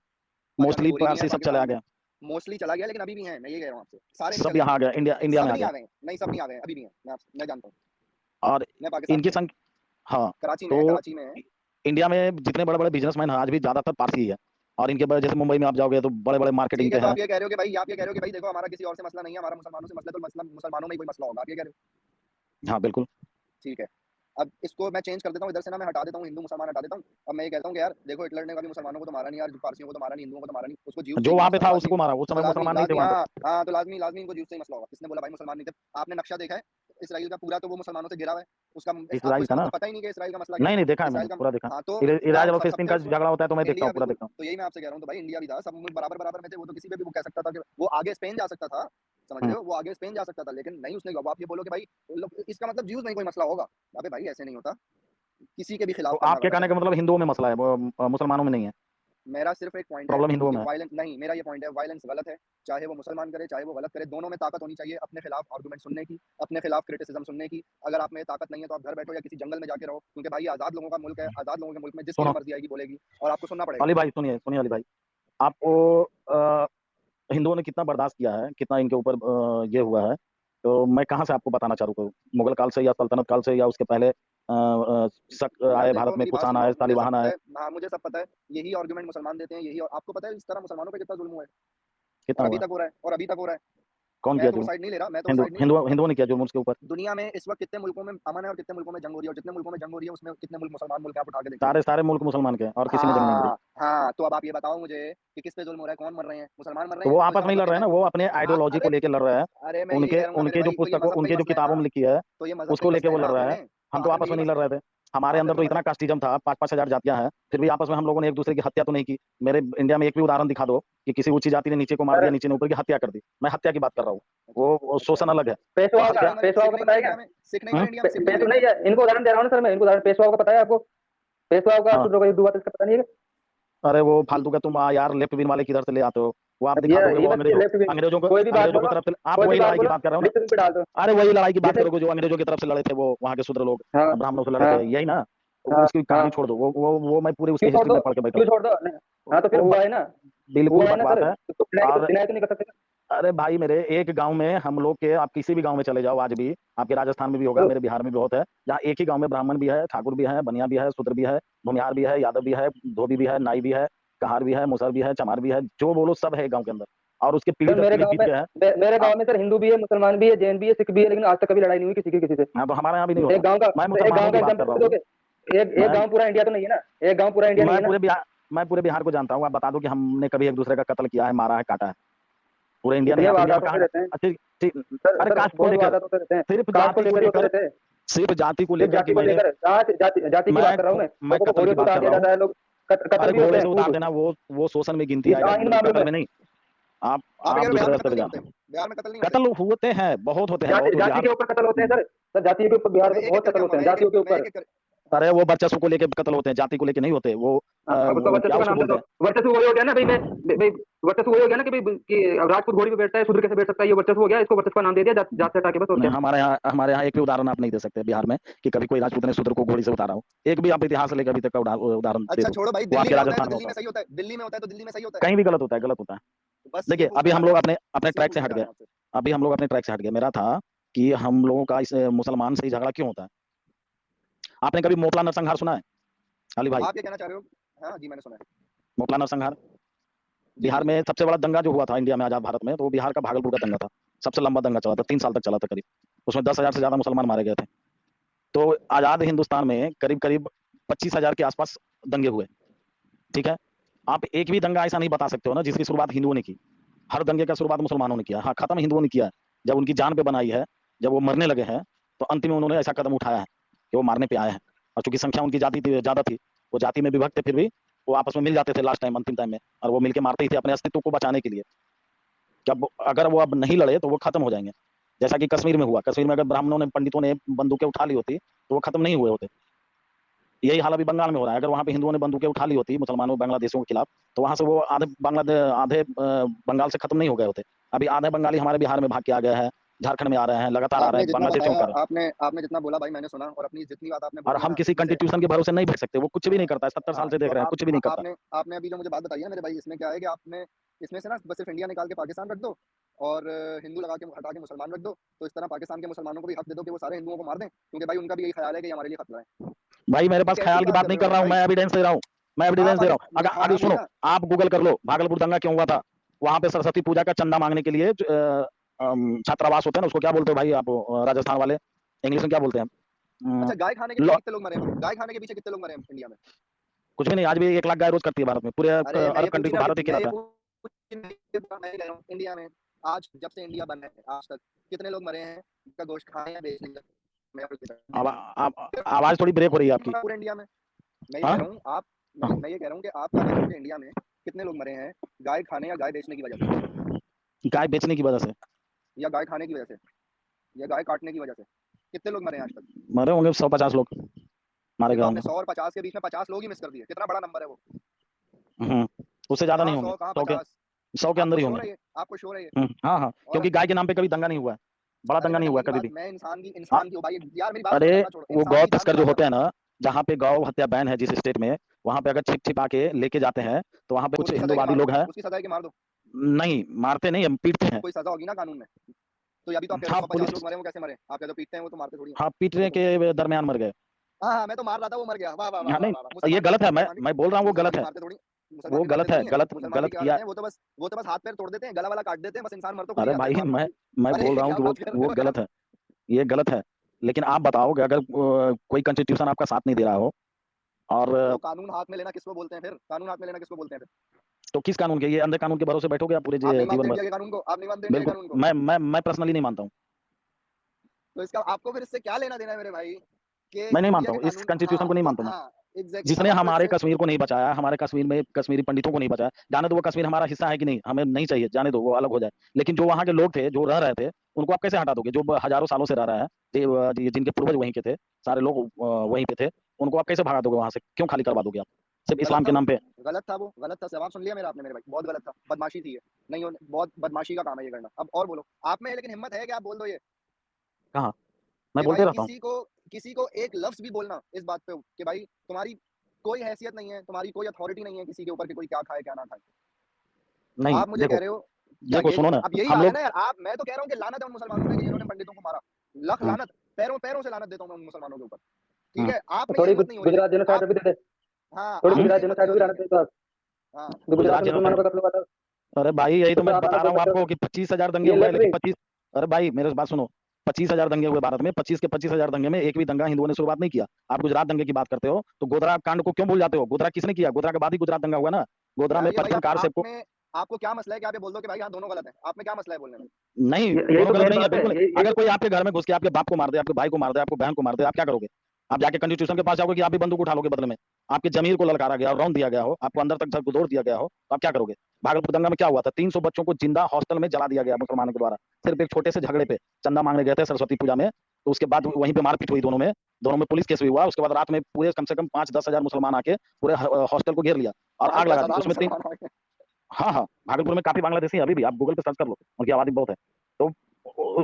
मोस्टली बोरी भी है, पारसी सब चले आ पाकिस्तान में गए। मोस्टली चला गया, लेकिन अभी भी हैं, मैं ये कह रहा हूँ आपसे, सारे नहीं सब चले यहाँ गए। आ गए, इंडिया इंडिया में सब आ नहीं गए। आ गए, नहीं सब नहीं आ गए, अभी भी हैं, मैं जानता हूँ। और मैं पाकिस्तान इनकी से हूँ, संख्या, हाँ, कराची में है, तो कराची में है। इंडिया में जितने बड़े बड़े बिजनेसमैन हैं आज भी ज्यादातर पारसी ही है। और इनके जैसे मुंबई में आप जाओगे तो बड़े बड़े मार्केटिंग ठीक है, के तो हैं। आप ये कह रहे हो कि भाई, आप ये कह रहे हो कि भाई देखो हमारा किसी और से मसला नहीं है, हमारा मुसलमानों से मसला है, तो मसला मुसलमानों में ही कोई मसला होगा, आप ये कह रहे हो? हाँ बिल्कुल। ठीक है। अब इसको मैं चेंज कर देता हूँ, इधर से ना मैं हटा देता हूँ, हिंदू मुसलमान हटा देता हूँ। अब मैं ये कहता हूँ कि यार देखो, हिटलर ने कभी मुसलमानों को तो मारा नहीं यार, पारसियों को तो मारा नहीं, हिंदुओं को तो मारा नहीं, उसको ज्यूस से जो ही वहां पे मसला था तो लाजमी। उसको मारा, उस तो समय लाजमी मुसलमान नहीं थे लाजमी वहां पे। हाँ हाँ, तो लाजमी लाजमी इनको ज्यूस से ही मसला होगा। किसने बोला भाई मुसलमान नहीं थे? आपने नक्शा देखा है इसराइल का पूरा, तो वो मुसलमानों से घिरा हुआ है। उसका आपको इसराइल इसका का ना, मतलब पता ही नहीं कि इसराइल का मसला क्या है। नहीं नहीं देखा है मैंने, इसराइल का, पूरा देखा। हाँ तो इराज और फिलिस्तीन सबसे का सुनो, झगड़ा होता है तो मैं देखता इंडिया हूँ, पूरा बिल्कुल, देखता हूँ। तो यही मैं आपसे कह रहा हूँ, तो भाई इंडिया भी था, सब मुल्क बराबर बराबर में थे, वो तो किसी पे भी वो कह सकता था कि वो आगे स्पेन जा सकता था। समझ रहे हम्म, हो, वो आगे स्पेन जा सकता था, लेकिन नहीं उसने। अब आप ये बोलो कि भाई इसका मतलब ज्यूज नहीं कोई मसला होगा, अबे भाई ऐसे नहीं होता, किसी के भी तो खिलाफ करना आपके गलत है कहने का भाई। मतलब हिंदुओं में मसला है, वो मुसलमानों में नहीं है? मेरा सिर्फ एक पॉइंट है प्रॉब्लम हिंदुओं कि में है। वायलेंस नहीं, मेरा ये पॉइंट है, वायलेंस गलत है, चाहे वो मुसलमान करे, चाहे वो गलत करे, दोनों में ताकत होनी चाहिए अपने खिलाफ आर्गुमेंट सुनने की, अपने खिलाफ क्रिटिसिज्म सुनने की। अगर आप में ताकत नहीं है तो आप घर बैठो या किसी जंगल में जाके रहो, क्योंकि भाई आज़ाद लोगों का मुल्क है, आज़ाद लोगों के मुल्क में जिसकी सुनो भी मर्जी आएगी बोलेगी और आपको सुनना पड़ेगा। अली भाई, सुनिए सुनिए अली भाई, आपको हिंदुओं ने कितना बर्दाश्त किया है, कितना इनके ऊपर ये हुआ है, तो मैं कहाँ से आपको बताना चालू करूँ, मुगल काल से या सल्तनत काल से या उसके पहले शक यार आए देखो भारत में, मेरी बात कुषाण सुनो, आए, मुझे सब सालिवाहन पता आए, है, हाँ मुझे सब पता है, यही आर्गुमेंट मुसलमान देते हैं, यही, और आपको पता है इस तरह मुसलमानों पे कितना जुल्म हुआ है कितना और अभी हुआ? तक हो रहा है, और अभी तक हो रहा है। कौन मैं किया तो वो जुल्म? साइड नहीं ले रहा, मैं तो वो साइड नहीं ले हिंदुओं ने किया जुल्म उसके ऊपर? रहा। दुनिया में इस वक्त कितने मुल्कों में अमन है और कितने मुल्कों में जंग हो रही है, और जितने मुल्कों में जंग हो रही है उसमें कितने मुल्क मुसलमान मुल्क हैं, आप उठा के देखिए। सारे सारे मुल्क मुसलमान के हैं और किसी में जंग नहीं हो रही। हाँ हाँ, तो अब आप ये बताओ मुझे कि किस पे जुल्म हो रहा है, कौन मर रहे हैं, मुसलमान मर रहे तो हैं, वो तो आपस इसका में ही मतलब लड़ कि रहे हैं मैं, ना, वो अपने आइडियोलॉजी को अरे लेके लड़ रहे हैं, अरे मैं यही उनके कह रहा हूँ ना मेरे उनके जो भाई, तो ये पुस्तकों, मजहब पे उनके ही जो मसले हैं किताबों ना, में लिखी है तो ये मजहब पे उसको ही लेके मसले वो हैं ना लड़ रहा अपने, है। तो हम तो आखिर में आपस में यही नहीं लड़ मसले हैं, रहे थे। हमारे आखिर अंदर में तो यही इतना मसले हैं। कास्टिज्म था, 5-5 हजार जातियां हैं, फिर भी आपस में हम लोगों ने एक दूसरे की हत्या तो नहीं की। मेरे इंडिया में एक भी उदाहरण दिखा दो कि किसी ऊंची जाति ने नीचे को मार सर दिया, नीचे ने ऊपर की हत्या कर दी। मैं हत्या की बात कर रहा हूँ, अच्छा वो अच्छा शोषण अलग है। पेशवाओं का हत्या सिख नहीं मरे, पेशवाओं सिख का नहीं पता मरे है क्या? इंडिया में, सिख नहीं मरे इंडिया में, सिख नहीं मरे पेशवा इंडिया नहीं में। है, इनको उदाहरण दे रहा हूँ ना सर मैं, इनको उदाहरण पेशवाओं का पता है आपको? पेशवाओं का हाँ, शूद्रों का युद्ध हुआ था, इसका पता नहीं है? अरे वो फालतू का तुम यार लेफ्ट विंग वाले किधर से ले आते हो, वो आप ये दिखा दोगे वो बस ये अंग्रेजों लेफ्ट विंग, अंग्रेजों को कोई भी बात अंग्रेजों की बोलो, तरफ से आप कोई भी वही बात लड़ाई की बोलो बात कर रहे हो ना। लेफ्ट विंग पे डाल दो। अरे वही लड़ाई की बात जैसे करोगे जो अंग्रेजों की तरफ से लड़े थे, वो वहां के शूद्र लोग हाँ ब्राह्मणों से लड़े हाँ थे, यही ना। तो हाँ उसकी हाँ, कहानी छोड़ दो, वो मैं पूरी उसकी क्यों छोड़ हिस्ट्री दो, में पढ़ के बैठा क्यों हूँ। छोड़ दो हाँ तो फिर वो हुआ है ना, बिल्कुल हुआ है ना बकवास सर, है। तो और डिनाई तो नहीं कर सकते। अरे भाई मेरे, एक गांव में हम लोग के, आप किसी भी गांव में चले जाओ आज भी, आपके राजस्थान में भी होगा, तो मेरे बिहार में भी बहुत है, जहाँ एक ही गांव में ब्राह्मण भी है, ठाकुर भी है, बनिया भी है, शूद्र भी है, भूमिहार भी है, यादव भी है, धोबी भी है, नाई भी है, कहार भी है, मुसर भी है, चमार भी है, जो बोलो सब है गांव के अंदर। और उसके पीढ़ी सर दर मेरे पीढ़ी गांव बीत में, गया है। मेरे आ, गांव में सर हिंदू भी है, मुसलमान भी है, जैन भी है, सिख भी है, लेकिन आज तक कभी लड़ाई नहीं हुई किसी की किसी से। हाँ, तो हमारे यहाँ भी नहीं होता। एक गांव का, मैं एक मुसलमानों गांव का की बात कर एग्जाम्पल रहा दे हूँ। दोगे? एक मैं गांव पूरा इंडिया तो नहीं है ना, एक गांव पूरा इंडिया नहीं मैं है ना। पूरे बिहार मैं पूरे बिहार को जानता हूँ। आप बता दो कि हमने कभी एक दूसरे का कत्ल किया है, मारा है, काटा है? पूरे इंडिया नहीं, इतने आप इंडिया में वारदात होते कहाँ? रहते हैं अच्छी ठीक। सर, अरे सर कास्ट को बहुत लेकर, वारदात होते रहते हैं, सिर्फ कास्ट को जाति को लेकर ही होते लेकर, रहते हैं, सिर्फ जाति को सिर्फ लेकर कि जाति को मैंने, लेकर, जाति की बात कर रहा हूँ मैं, मैं लोगों को कत्ल घोड़े की से बात उतार कर दिया रहा हूँ। जाता है, लोग कत्ल अरे भी होते घोड़े हैं से उतार खूब देना वो शोषण में गिनती आएगा, इन मामलों में। कत्ल में नहीं। आप आप कह आप रहे हो बिहार दूसरे में रास्ते कत्ल पे नहीं जाना। होते, बिहार में कत्ल नहीं होते? कत्ल होते हैं, बहुत होते हैं, बहुत जाति बिहार। के ऊपर कत्ल होते हैं सर, सर जाति के ऊपर बिहार मैं में एक एक बहुत करके कत्ल आऊंगा, होते हैं, जातियों के मैं एक ऊपर। एक कर, अरे वो वर्चस्व को लेके कत्ल होते हैं, जाति को लेके नहीं होते। वो अब उसका क्या वर्चस्व का उसको नाम दे बोलते दो, हैं? वर्चस्व वही हो गया ना भाई, मैं भाई वर्चस्व वही हो गया ना कि भाई कि अब राजपूत घोड़ी पे बैठता है, शूद्र कैसे बैठ सकता है, ये वर्चस्व हो गया, इसको वर्चस्व का नाम दे दिया, जात से हटा के, बस और नहीं, क्या। हमारे यहाँ एक भी उदाहरण आप नहीं दे सकते बिहार में कि कभी कोई राजपूत ने शूद्र को घोड़ी से उतारा हो। एक भी आप इतिहास लेकर अभी तक का उदाहरण दे अच्छा दो। छोड़ो भाई, वो दिल्ली आपके में होता है तो राजस्थान में दिल्ली होता में है। सही होता है, दिल्ली में होता है तो दिल्ली में सही होता है, कहीं भी गलत होता है, गलत होता है। तो बस ये देखिए, पूछना चाह रहे हैं, अपने बस यही ट्रैक से पूछना हट चाह गए। रहे हैं आपसे। अभी हम लोग अपने ट्रैक से हट गए। मेरा था कि हम लोगों का इस मुसलमान से ही झगड़ा क्यों होता है। आपने कभी मोपला नरसंहार सुना है अली भाई? आप ये कहना चाह रहे हो? हाँ जी मैंने सुना है। मोपला नरसंहार जी जी बिहार जी। में सबसे बड़ा दंगा जो हुआ था इंडिया में, आजाद भारत में, तो वो बिहार का भागलपुर का दंगा था। सबसे लंबा दंगा चला था, 3 साल तक चला था करीब। उसमें 10,000 से ज्यादा मुसलमान मारे गए थे। तो आजाद हिंदुस्तान में करीब करीब 25,000 के आसपास दंगे हुए। ठीक है, आप एक भी दंगा ऐसा नहीं बता सकते हो ना जिसकी शुरुआत हिंदुओं ने की। हर दंगे का शुरुआत मुसलमानों ने किया। हाँ, खत्म हिंदुओं ने किया है। जब उनकी जान पे बनाई है, जब वो मरने लगे हैं, तो अंतिम में उन्होंने ऐसा कदम उठाया है कि वो मारने पे आए हैं। और चूंकि संख्या उनकी जाति ज्यादा थी, वो जाति में विभक्त थे, फिर भी वो आपस में मिल जाते थे लास्ट टाइम, अंतिम टाइम में, और वो मिलके मारते ही थे अपने अस्तित्व को बचाने के लिए। जब अगर वो अब नहीं लड़े तो वो खत्म हो जाएंगे। जैसा कि कश्मीर में हुआ। कश्मीर में अगर ब्राह्मणों ने, पंडितों ने बंदूकें उठा ली होती तो वो खत्म नहीं हुए होते। यही हाल अभी बंगाल में हो रहा है। अगर वहां पे हिंदुओं ने बंदूकें उठा ली होती मुसलमानों बांग्लादेशियों के खिलाफ, तो वहां से वो आधे बांग्लादेश, आधे बंगाल से खत्म नहीं हो गए होते। अभी आधे बंगाली हमारे बिहार में भाग के आ गए हैं, झारखंड में आ रहे हैं, लगातार आ रहे आपने हैं, जितना बांग्लादेशियों बताया, का। आपने जितना बोला भाई मैंने सुना, और अपनी जितनी बात आपने और बोली है हम ना किसी इसमें से, कंस्टिट्यूशन के भरोसे नहीं बैठ सकते। वो कुछ भी नहीं करता है, 70 साल हाँ से देख तो रहे हैं, आप कुछ भी नहीं करता। आपने आपने अभी जो मुझे बात बताई है मेरे भाई, इसमें क्या है कि आपने इसमें से ना बस सिर्फ इंडिया निकाल के पाकिस्तान रख दो और हिंदू लगा के हटा के मुसलमान रख दो, तो इस तरह पाकिस्तान के मुसलमानों को भी हक दे दो कि वो सारे हिंदुओं को मार दें, क्योंकि भाई उनका भी यही ख्याल है कि ये हमारे लिए खतरा है। भाई मेरे ये पास कैसी ख्याल की बात बात कर नहीं रहे हो कर मेरे रहा हूँ, भाई? मैं एविडेंस दे रहा हूँ। मैं हाँ एविडेंस दे रहा हूँ। हाँ अभी वही सुनो, ना। आप गूगल कर लो भागलपुर दंगा क्यों हुआ था। वहां पे सरस्वती पूजा का चंदा मांगने के लिए छात्रावास होते हैं ना, उसको क्या बोलते हो भाई आप, राजस्थान वाले इंग्लिश में क्या बोलते हैं? अम, अच्छा, गाय खाने के पीछे लो- कितने लोग मरे हैं? गाय खाने के पीछे कितने लोग मरे हैं इंडिया में? कुछ भी नहीं, आज भी 1 लाख गाय रोज करती है भारत में। पूरे अरे मैं अरब ये कंट्री पूछ को ही भारत ही मैं ये खिलाता है। पूछ मैं कह रहा हूँ इंडिया में आज जब से इंडिया बना है आज तक कितने लोग मरे हैं का गोश्त खाए या बेचने का? मैं आपको बता आवाज थोड़ी ब्रेक हो रही है आपकी। रहा हूँ, पूरे इंडिया में मैं ये हाँ कह रहा हूँ आप हाँ। मैं ये कह रहा हूँ कि आप क्या देखोगे इंडिया में कितने लोग मरे हैं गाय खाने या गाय बेचने की वजह से, गाय बेचने की वजह से या गाय खाने की वजह से, या गाय काटने की वजह से कितने लोग मरे हैं आज तक? मरे होंगे 150 लोग मारे ये गए तो आपने होंगे। 100 और 50 के बीच में 50 लोग ही मिस कर दिए, कितना बड़ा नंबर है वो। उससे ज्यादा नहीं कहाँ होंगे, 100 कहाँ 100 के 50? 100 के अंदर आपको ही श्योर होंगे। है ये? आपको श्योर है ये? हाँ हाँ, और क्योंकि गाय के नाम पे कभी दंगा नहीं हुआ है, बड़ा अरे दंगा मैं नहीं दंगे हुआ की कभी बात, भी। मैं हाँ, इंसान की हूँ भाई, यार मेरी बात सुनो, अरे दंगा छोड़ो, वो इंसान गौ की जान तस्कर पे जो हाथ होते मत हैं लगाओ। ना, जहाँ पे गौ हत्या बैन है जिस स्टेट में, वहां पे अगर छिप छिपा के लेके जाते हैं तो वहां पे तो कुछ उसकी सजा है कि हिंदूवादी मार दो, लोग हैं। उसकी सजा है कि मार दो, नहीं मारते नहीं, हम पीटते तो हैं। कोई सजा होगी ना कानून में। तो ये अभी तो आप कह रहे हाँ हो 150 पुलिस, लोग मरे, वो कैसे मरे? आप कहते हो पीटते हैं, वो तो मारते थोड़ी हैं। हाँ पीटने के दरमियान मर गए। हाँ हाँ, मैं तो मार रहा था, वो मर गया। वाह वाह वाह हाँ वाह नहीं, वाह वाह। ये मुसलमान भी गलत है, मैं मुसलमान भी मैं बोल रहा हूँ वो मुसलमान गलत भी है, मारते थोड़ी, मुसलमान वो भी मारते गलत है, थोड़ी हैं। गलत मुसलमान भी गलत क्या किया। करते हैं, वो तो बस हाथ पैर तोड़ देते हैं, गला वाला काट देते हैं, बस इंसान मर तो खुद ही अरे जाते हैं भाई मारना। मैं अरे बोल रहा हूँ क्या कि बात कर रहे वो हो यार? गलत है, ये गलत है। लेकिन आप बताओ कि अगर कोई कॉन्स्टिट्यूशन आपका साथ नहीं दे रहा हो और तो कानून हाथ में लेना किसको बोलते हैं फिर? कानून हाथ में लेना किसको बोलते हैं फिर? तो किस कानून के, ये अंधे कानून के भरोसे बैठोगे आप पूरे आप नहीं मानते जीवन भर? इंडिया के कानून को? आप नहीं मानते इंडिया के बिल्कुल, कानून को? मैं पर्सनली नहीं मानता हूँ। तो इसका आपको फिर इससे क्या लेना देना है मेरे भाई, कि मैं नहीं इंडिया मानता के हूँ, इस कानून? कॉन्स्टिट्यूशन हाँ को नहीं तो मानता मैं। हाँ, एग्जैक्टली। जिसने अब आपको हमारे इससे कश्मीर को नहीं बचाया, हमारे कश्मीर में कश्मीरी पंडितों को नहीं बचाया, जाने दो वो कश्मीर हमारा हिस्सा है कि नहीं, हमें नहीं चाहिए, जाने दो वो अलग हो जाए। लेकिन जो वहाँ के लोग थे जो रह रहे थे, उनको आप कैसे हटा दोगे? जो हजारों सालों से रह रहा है, जिनके पूर्वज वहीं के थे, सारे लोग वहीं पे थे, उनको आप कैसे भगा दोगे वहां से? क्यों खाली करवा दोगे आप सिर्फ गलत इस्लाम था के वो, नाम पे? गलत था वो, गलत था। जवाब सुन लिया मेरा आपने मेरे भाई, बहुत गलत था, बदमाशी थी ये। नहीं बहुत बदमाशी का काम है ये करना। अब और बोलो, आप में लेकिन हिम्मत है कि आप बोल दो ये, कहाँ, मैं कि बोलते भाई रहता हूँ। किसी को एक लफ्ज भी बोलना इस बात पे कि भाई तुम्हारी कोई हैसियत नहीं है, तुम्हारी कोई अथॉरिटी नहीं है किसी के ऊपर कि कोई क्या खाए क्या ना खाए। नहीं आप मुझे कह देखो, रहे हो क्या देखो ये? सुनो ना, अब यही हम आ गया लोग ना यार। आप, मैं तो कह रहा हूँ कि लानत है उन मुसलमानों पे कि जिन्होंने पंडितों को मारा। लख हम्म, लानत, पैरों पैरों से लानत देता हूँ मैं उन मुसलमानों के ऊपर। ठीक हम्म, है, आप तो में ये थोड़ी हिम्मत नहीं हो रही है। गुजरात जेनोसाइड आप, भी दे दे, हाँ थोड़ी आप हम्म, में गुजरात हिम्मत नहीं जेनोसाइड हो भी रही रहना है। चाहिए तो हाँ जो गुजरात गुजरात में मुसलमानों जेनोसाइड। का कत्ल हुआ था, अरे भाई यही तो तो मैं आप बता तो रहा हूँ बच्चे, आपको कि 25,000 दंगे ये हुए, लेफ्ट लेकिन विंग, 25, अरे भाई मेरे बात सुनो, 25,000 दंगे हुए भारत में, 25 के 25,000 दंगे में एक भी दंगा हिंदुओं ने शुरुआत नहीं किया। आप गुजरात दंगे की बात करते हो तो गोधरा कांड को क्यों भूल जाते हो? गोधरा किसने किया? गोधरा के बाद ही गुजरात दंगा हुआ ना। गोधरा में यार ये भाई, पर्सन कार आप सेप को, में, आपको क्या मसला है कि आप ये बोल दो कि भाई हाँ दोनों गलत है? आप में क्या मसला है बोलने में? नहीं यही दोनों तो गलत मेन नहीं है, बात है, बिल्कुल नहीं। यही अगर तो। कोई आपके घर में घुस के आपके बाप को मार दे, आपके भाई को मार दे, आपको बहन को मार दे, आप क्या करोगे? आप जाके कॉन्स्टिट्यूशन के पास जाओगे कि आप भी बंदूक उठा लोगे बदले में? आपके जमीर को ललकारा गया, रौंद दिया गया हो, आपको अंदर तक घुसोड़ दिया गया हो, तो आप क्या करोगे? भागलपुर दंगा में क्या हुआ था? 300 बच्चों को जिंदा हॉस्टल में जला दिया गया मुसलमानों के द्वारा, सिर्फ एक छोटे से झगड़े पे। चंदा मांगने गए थे सरस्वती पूजा में, तो उसके बाद वहीं पे मारपीट हुई दोनों में पुलिस केस भी हुआ। उसके बाद रात में पूरे कम से कम 5-10 हजार मुसलमान आके पूरे हॉस्टल को घेर लिया और आग लगा दी 5-10 हज़ार उसमें। मुसलमान आ गए। हाँ हाँ, भागलपुर में काफी बांग्लादेशी हैं अभी भी, आप गूगल पे सर्च कर लो, उनकी आबादी बहुत है। तो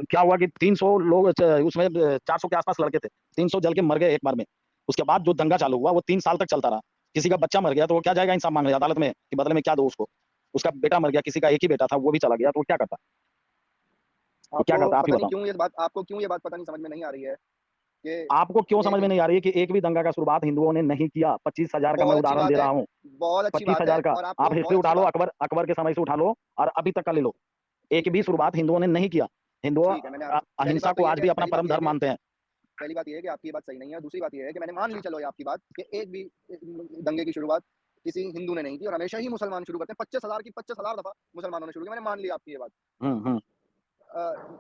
क्या हुआ कि 300 लोग उसमें 400 के आसपास लड़के थे, 300 जल के मर गए एक बार में। उसके बाद जो दंगा चालू हुआ वो 3 साल तक चलता रहा। किसी का बच्चा मर गया तो वो क्या जाएगा इंसाफ मांगने अदालत में कि बदले में क्या दो उसको? उसका बेटा मर गया, किसी का एक ही बेटा था वो भी चला गया, तो वो क्या करता? वो क्या आपको करता आप ही पता नहीं बताओ। क्यों ये बात, आपको क्यों ये बात पता नहीं समझ में नहीं आ रही है कि आपको क्यों एक समझ में नहीं आ रही है कि एक भी दंगा का शुरुआत हिंदुओं ने नहीं किया? 25,000 का मैं बहुत अच्छी उदाहरण दे बात रहा है, हूँ, बहुत अच्छी पच्चीस बात है, हजार का। और आप आपको हिस्ट्री बहुत उठा अच्छी लो, बात। अकबर के समय से उठा लो और अभी तक का ले लो, एक भी शुरुआत हिंदुओं ने नहीं किया। हिंदुओं ठीक है, मैंने आप, पहली अहिंसा बात तो को ये है आज कि भी अपना पहली बात परम ये है धर्म कि मानते हैं। पहली बात ये है कि आपकी बात सही नहीं है। दूसरी बात ये है कि मैंने मान ली, चलो ये आपकी बात, कि एक भी दंगे की शुरुआत किसी हिंदू ने नहीं की, और हमेशा ही मुसलमान शुरू करते हैं। 25,000 की 25,000 दफा मुसलमानों ने शुरू किया, मैंने मान लिया आपकी ये बात। हम्म।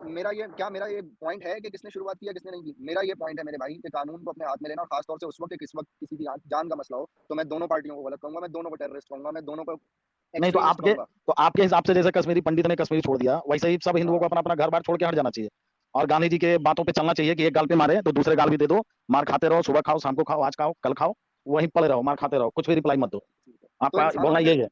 मेरा ये पॉइंट है कि किसने शुरुआत किया किसने नहीं की। मेरा ये पॉइंट है मेरे भाई कि कानून को अपने हाथ में लेना, और खासतौर से उस वक्त किस वक्त किसी की जान का मसला हो, तो मैं दोनों पार्टियों को गलत कहूंगा, मैं दोनों को टेररिस्ट कहूंगा, मैं दोनों को नहीं एक्सट्रीमिस्ट कहूंगा। तो आपके हिसाब से जैसे कश्मीरी पंडित ने कश्मीर छोड़ दिया, वैसे ही सब हिंदुओं को हाँ अपना अपना घर बार छोड़ के हट जाना चाहिए और गांधी जी के बातों पे चलना चाहिए कि एक गाल पे मारे तो दूसरे गाल भी दे दो, मार खाते रहो, सुबह खाओ, शाम को खाओ, आज खाओ, कल खाओ, वहीं पड़े रहो, मार खाते रहो, कुछ भी रिप्लाई मत दो। ठीक है। तो आपका बोलना यही है।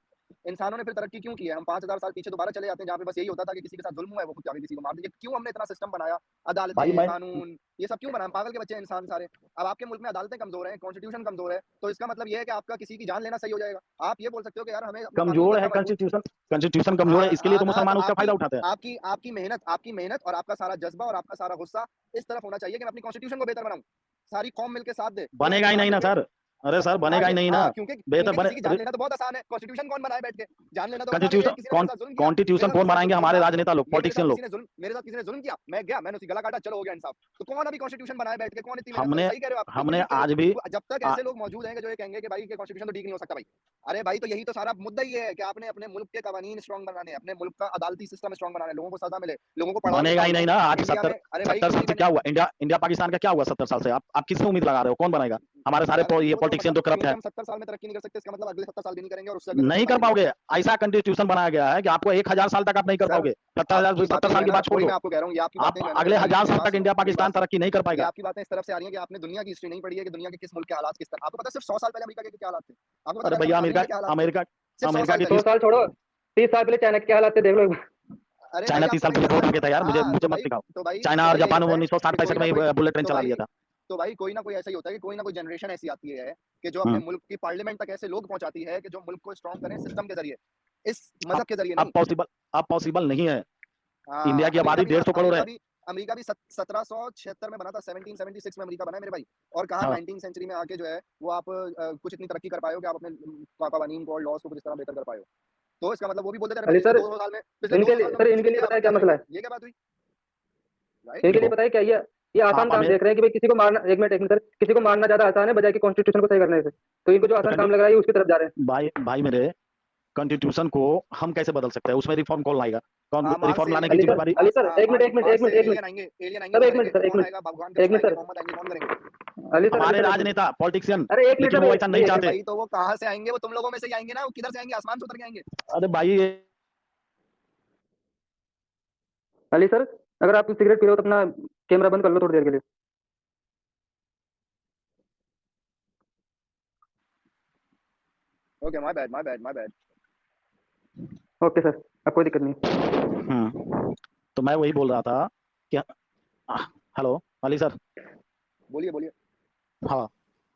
इंसानों ने फिर तरक्की क्यों की है? हम 5,000 साल पीछे दोबारा चले जाते हैं, जहाँ पे बस यही होता था कि किसी के साथ जुल्म हुआ है वो खुद जाके किसी को मार दीजिए। क्यों हमने इतना सिस्टम बनाया? भाई अदालतें, मैं, कानून, ये सब क्यों बनाया? पागल के बच्चे हैं इंसान सारे। अब आपके मुल्क में अदालतें कमजोर हैं, कॉन्स्टिट्यूशन कमजोर है, तो इसका मतलब ये है कि आपका किसी की जान लेना सही हो जाएगा? आप ये बोल सकते हो कि यार हमें अपना कानून को कमजोर है इतना मजबूत। कॉन्स्टिट्यूशन, कॉन्स्टिट्यूशन कमजोर है, हाँ इसके लिए हाँ तो हाँ, तो मुसलमान उसका फायदा आपकी उठाते हैं। आपकी आपकी मेहनत और आपका सारा जज्बा और आपका सारा गुस्सा इस तरफ होना चाहिए कि मैं अपनी कॉन्स्टिट्यूशन को बेहतर बनाऊं, सारी कौम मिलकर साथ दे, तो हम बनेगा ही बना नहीं ना देंगे। सर, अरे सर हाँ बनेगा ही नहीं ना। हाँ, क्योंकि बेहतर क्योंकि बने, किसी की जान लेना तो बहुत आसान है। कॉन्स्टिट्यूशन कौन बनाए बैठ के? जान लेना तो आसान है। कॉन्स्टिट्यूशन किसी ने मेरे साथ जुल्म किया, कॉन्स्टिट्यूशन मेरे साथ कौन किसी ने बनाएंगे? जुल्म, मेरी हमारे बात सुनो, राजनेता लोग, ये पॉलिटिशियन लोग। मेरे साथ किसी ने जुल्म किया, मैं गया, मैंने उसी गला काटा, चलो हो गया इंसाफ। तो कौन अभी कॉन्स्टिट्यूशन बनाए बैठ के? कौन इतनी मेहनत करे? हमने सही कह रहे हो आप, बिल्कुल हमने ठीक कह रहे आज भी हो। जब तक आ, ऐसे लोग मौजूद हैं कि जो ये कहेंगे कि भाई के कॉन्स्टिट्यूशन तो ठीक नहीं हो सकता भाई, अरे भाई तो यही तो सारा मुद्दा ही है कि आपने अपने मुल्क के कानून स्ट्रॉन्ग बनाने, अपने मुल्क का अदालती सिस्टम स्ट्रॉन्ग बनाने, लोगों को सजा मिले, लोगों को पढ़ाओ बनेगा लिखाओ ही नहीं लोग ना। आज इंडिया 70, में। अरे भाई 70 क्यों साल नहीं से बने? क्या हुआ? इंडिया पाकिस्तान का क्या हुआ 70 साल से? आप किससे उम्मीद लगा रहे हो? कौन बनेगा? हमारे सारे यार ये वो तो पॉलिटिशियन मतलब, तो करप्ट क्योंकि है। हम 70 साल में तरक्की नहीं कर सकते इसका मतलब अगले 70 साल भी नहीं करेंगे, और उससे अगले 70 नहीं साल कर भी नहीं पाओगे, करेंगे। ऐसा कॉन्स्टिट्यूशन बनाया गया है कि आपको 1,000 साल तक आप नहीं कर सर पाओगे। 70,000, आपकी 70 बातें जो साल है की ना, बात छोड़ वही दो, मैं आपको कह रहा हूँ, ये आपकी बातें आप जो है ना अगले मेरे भाई, 1,000 मेरी साल बात तक सुनो, इंडिया मेरी पाकिस्तान बात सुनो। तरक्की नहीं कर ये पाएगा। आपकी बातें इस तरफ से आ रही है कि आपने दुनिया की हिस्ट्री नहीं पढ़ी है कि दुनिया के किस मुल्क के हालात किस तरह। आपको पता है सिर्फ 100 साल पहले अमेरिका के क्या हालात थे? आपको पता अरे है भैया, मेसोपोटामिया अमेरिका के क्या हालात थे? अमेरिका सिर्फ 100 अमेरिका साल की पहले 100 साल छोड़ो, 30 साल पहले चाइना के क्या हालात थे देख लो एक बार। अरे चाइना भाई 30 आपको साल नहीं पहले पता बहुत आगे था यार, मुझे हाँ मुझे मत सिखाओ। तो भाई चाइना और यही जापान होता है 1960-65 कि में बुलेट ट्रेन तो चला भाई लिया था। तो भाई कोई ना कोई ऐसा ही होता है कि कोई ना कोई जनरेशन ऐसी आती है कि जो अपने हम्म। मुल्क की पार्लियामेंट तक ऐसे लोग पहुंचाती है कि जो मुल्क को स्ट्रॉन्ग करें सिस्टम के जरिए, इस अब मजहब के जरिए अब नहीं। पॉसिबल अब पॉसिबल नहीं है। इंडिया हाँ की आबादी 150 करोड़ है। अमेरिका भी 1776 में बना था, 1776 में अमेरिका बना है मेरे भाई। और कहा हाँ 19th सेंचुरी में आके जो है वो आप कुछ इतनी तरक्की कर पाए हो कि आप अपने कवानीन को और लॉस को कुछ इस तरह बेहतर कर पाए हो। तो इसका मतलब वो भी बोलते थे भाई अली पिछले सर 200 साल में पिछले 200 साल में सर कुछ इनके नहीं लिए किया, पता है अब क्या क्या मसला करेंगे? है, ये क्या बात हुई? राइट? इनके लिए देखो पता है क्या ये आसान आप काम हमें देख रहे हैं कि भाई किसी को मारना, एक मिनट सर, किसी को मारना ज्यादा आसान है बजाय कि कॉन्स्टिट्यूशन को सही करने से। तो इनको जो तो आसान काम लग रहा है ये उसकी तरफ जा रहे हैं। भाई भाई मेरे कॉन्स्टिट्यूशन को हम कैसे बदल सकते हैं? उसमें रिफॉर्म कौन लाएगा? कौन हाँ मार्क्स रिफॉर्म से लाने एलियन की अली आएंगे, सर जिम्मेदारी? अली मार्क्स सर हाँ एक मिनट एक मिनट एक मार्क्स से मिनट एक मिनट एलियन आएंगे सब वो एक मिनट करेंगे, सर एक कौन मिनट आएगा? भगवान कृष्ण एक मिनट आएंगे, सर मोहम्मद आएंगे, कौन करेंगे? अली सर हमारे एक मिनट राजनेता पॉलिटिशियन, अरे एक मिनट लेकिन वो ऐसा नहीं सर अरे चाहते। भाई तो वो कहाँ से आएंगे? वो तुम लोगों में से ही आएंगे ना, वो किधर से आएंगे? आसमान से उतर के आएंगे? अरे भाई अली सर अगर आप सिगरेट पी रहे हो तो अपना कैमरा बंद कर लो थोड़ी देर के लिए। Okay, my bad. Okay sir, अब कोई दिक्कत नहीं। तो मैं वही बोल रहा था कि हेलो अली सर। बोलिए बोलिए। हाँ,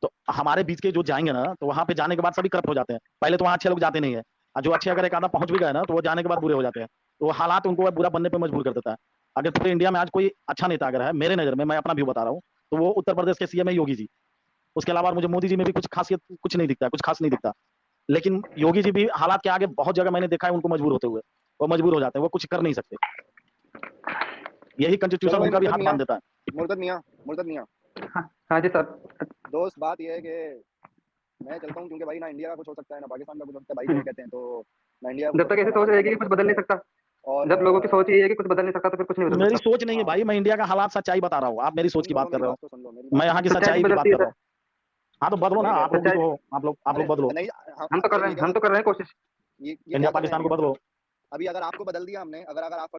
तो हमारे बीच के जो जाएंगे ना, तो वहां पे जाने के बाद सभी करप्ट हो जाते हैं। पहले तो वहां अच्छे लोग जाते नहीं है, और जो अच्छे अगर एक आधा पहुंच भी गए ना, तो वो जाने के बाद बुरे हो जाते हैं। तो वो हालात उनको बुरा बनने पे मजबूर कर देता है। अगर पूरे इंडिया में आज कोई अच्छा नेता अगर है मेरे नजर में, मैं अपना व्यू बता रहा हूँ, तो वो उत्तर प्रदेश के सीएम है योगी जी। उसके अलावा मुझे मोदी जी में भी कुछ खासियत कुछ नहीं दिखता, कुछ खास नहीं दिखता। लेकिन योगी जी भी हालात के आगे बहुत जगह मैंने देखा है उनको मजबूर होते हुए। वो मजबूर हो जाते हैं, वो कुछ कर नहीं सकते। यही चलो कॉन्स्टिट्यूशन भाई उनका भी हाथ बांध देता है। मुर्तद मियां हाँ जी सर। दोस्त, बात ये है कि मैं चलता हूँ क्योंकि भाई ना इंडिया का कुछ हो सकता है ना पाकिस्तान का कुछ हो सकता है भाई, जो कहते हैं तो ना इंडिया का कुछ जब हो तक सकता ऐसी है ना सोच पाकिस्तान रहेगी का कि कुछ कुछ हो बदल नहीं सकता है। सकता, और जब लोगों की सोच यही है कि कुछ बदल नहीं सकता तो फिर कुछ नहीं बदल मेरी सकता। सोच नहीं है भाई, मैं इंडिया का हालात सच्चाई बता रहा हूँ। आप मेरी सोच सुन की तो लो बात कर मेरी रहे हो, बात, तो सुन लो मेरी मैं बात, यहाँ सुन की लो। सच्चाई सच्चाई भी की बात बदलती है कर रहा सर। हूँ। हाँ तो बदलो ना, वही कह आप रहा लोग भी हूँ। तो हो, आप लोग बदलो। नहीं हम तो कर रहे हैं कोशिश। ये इंडिया क्या कर रहे पाकिस्तान हैं को बदलो। अभी? अगर आपको बदल दिया हमने, अगर आप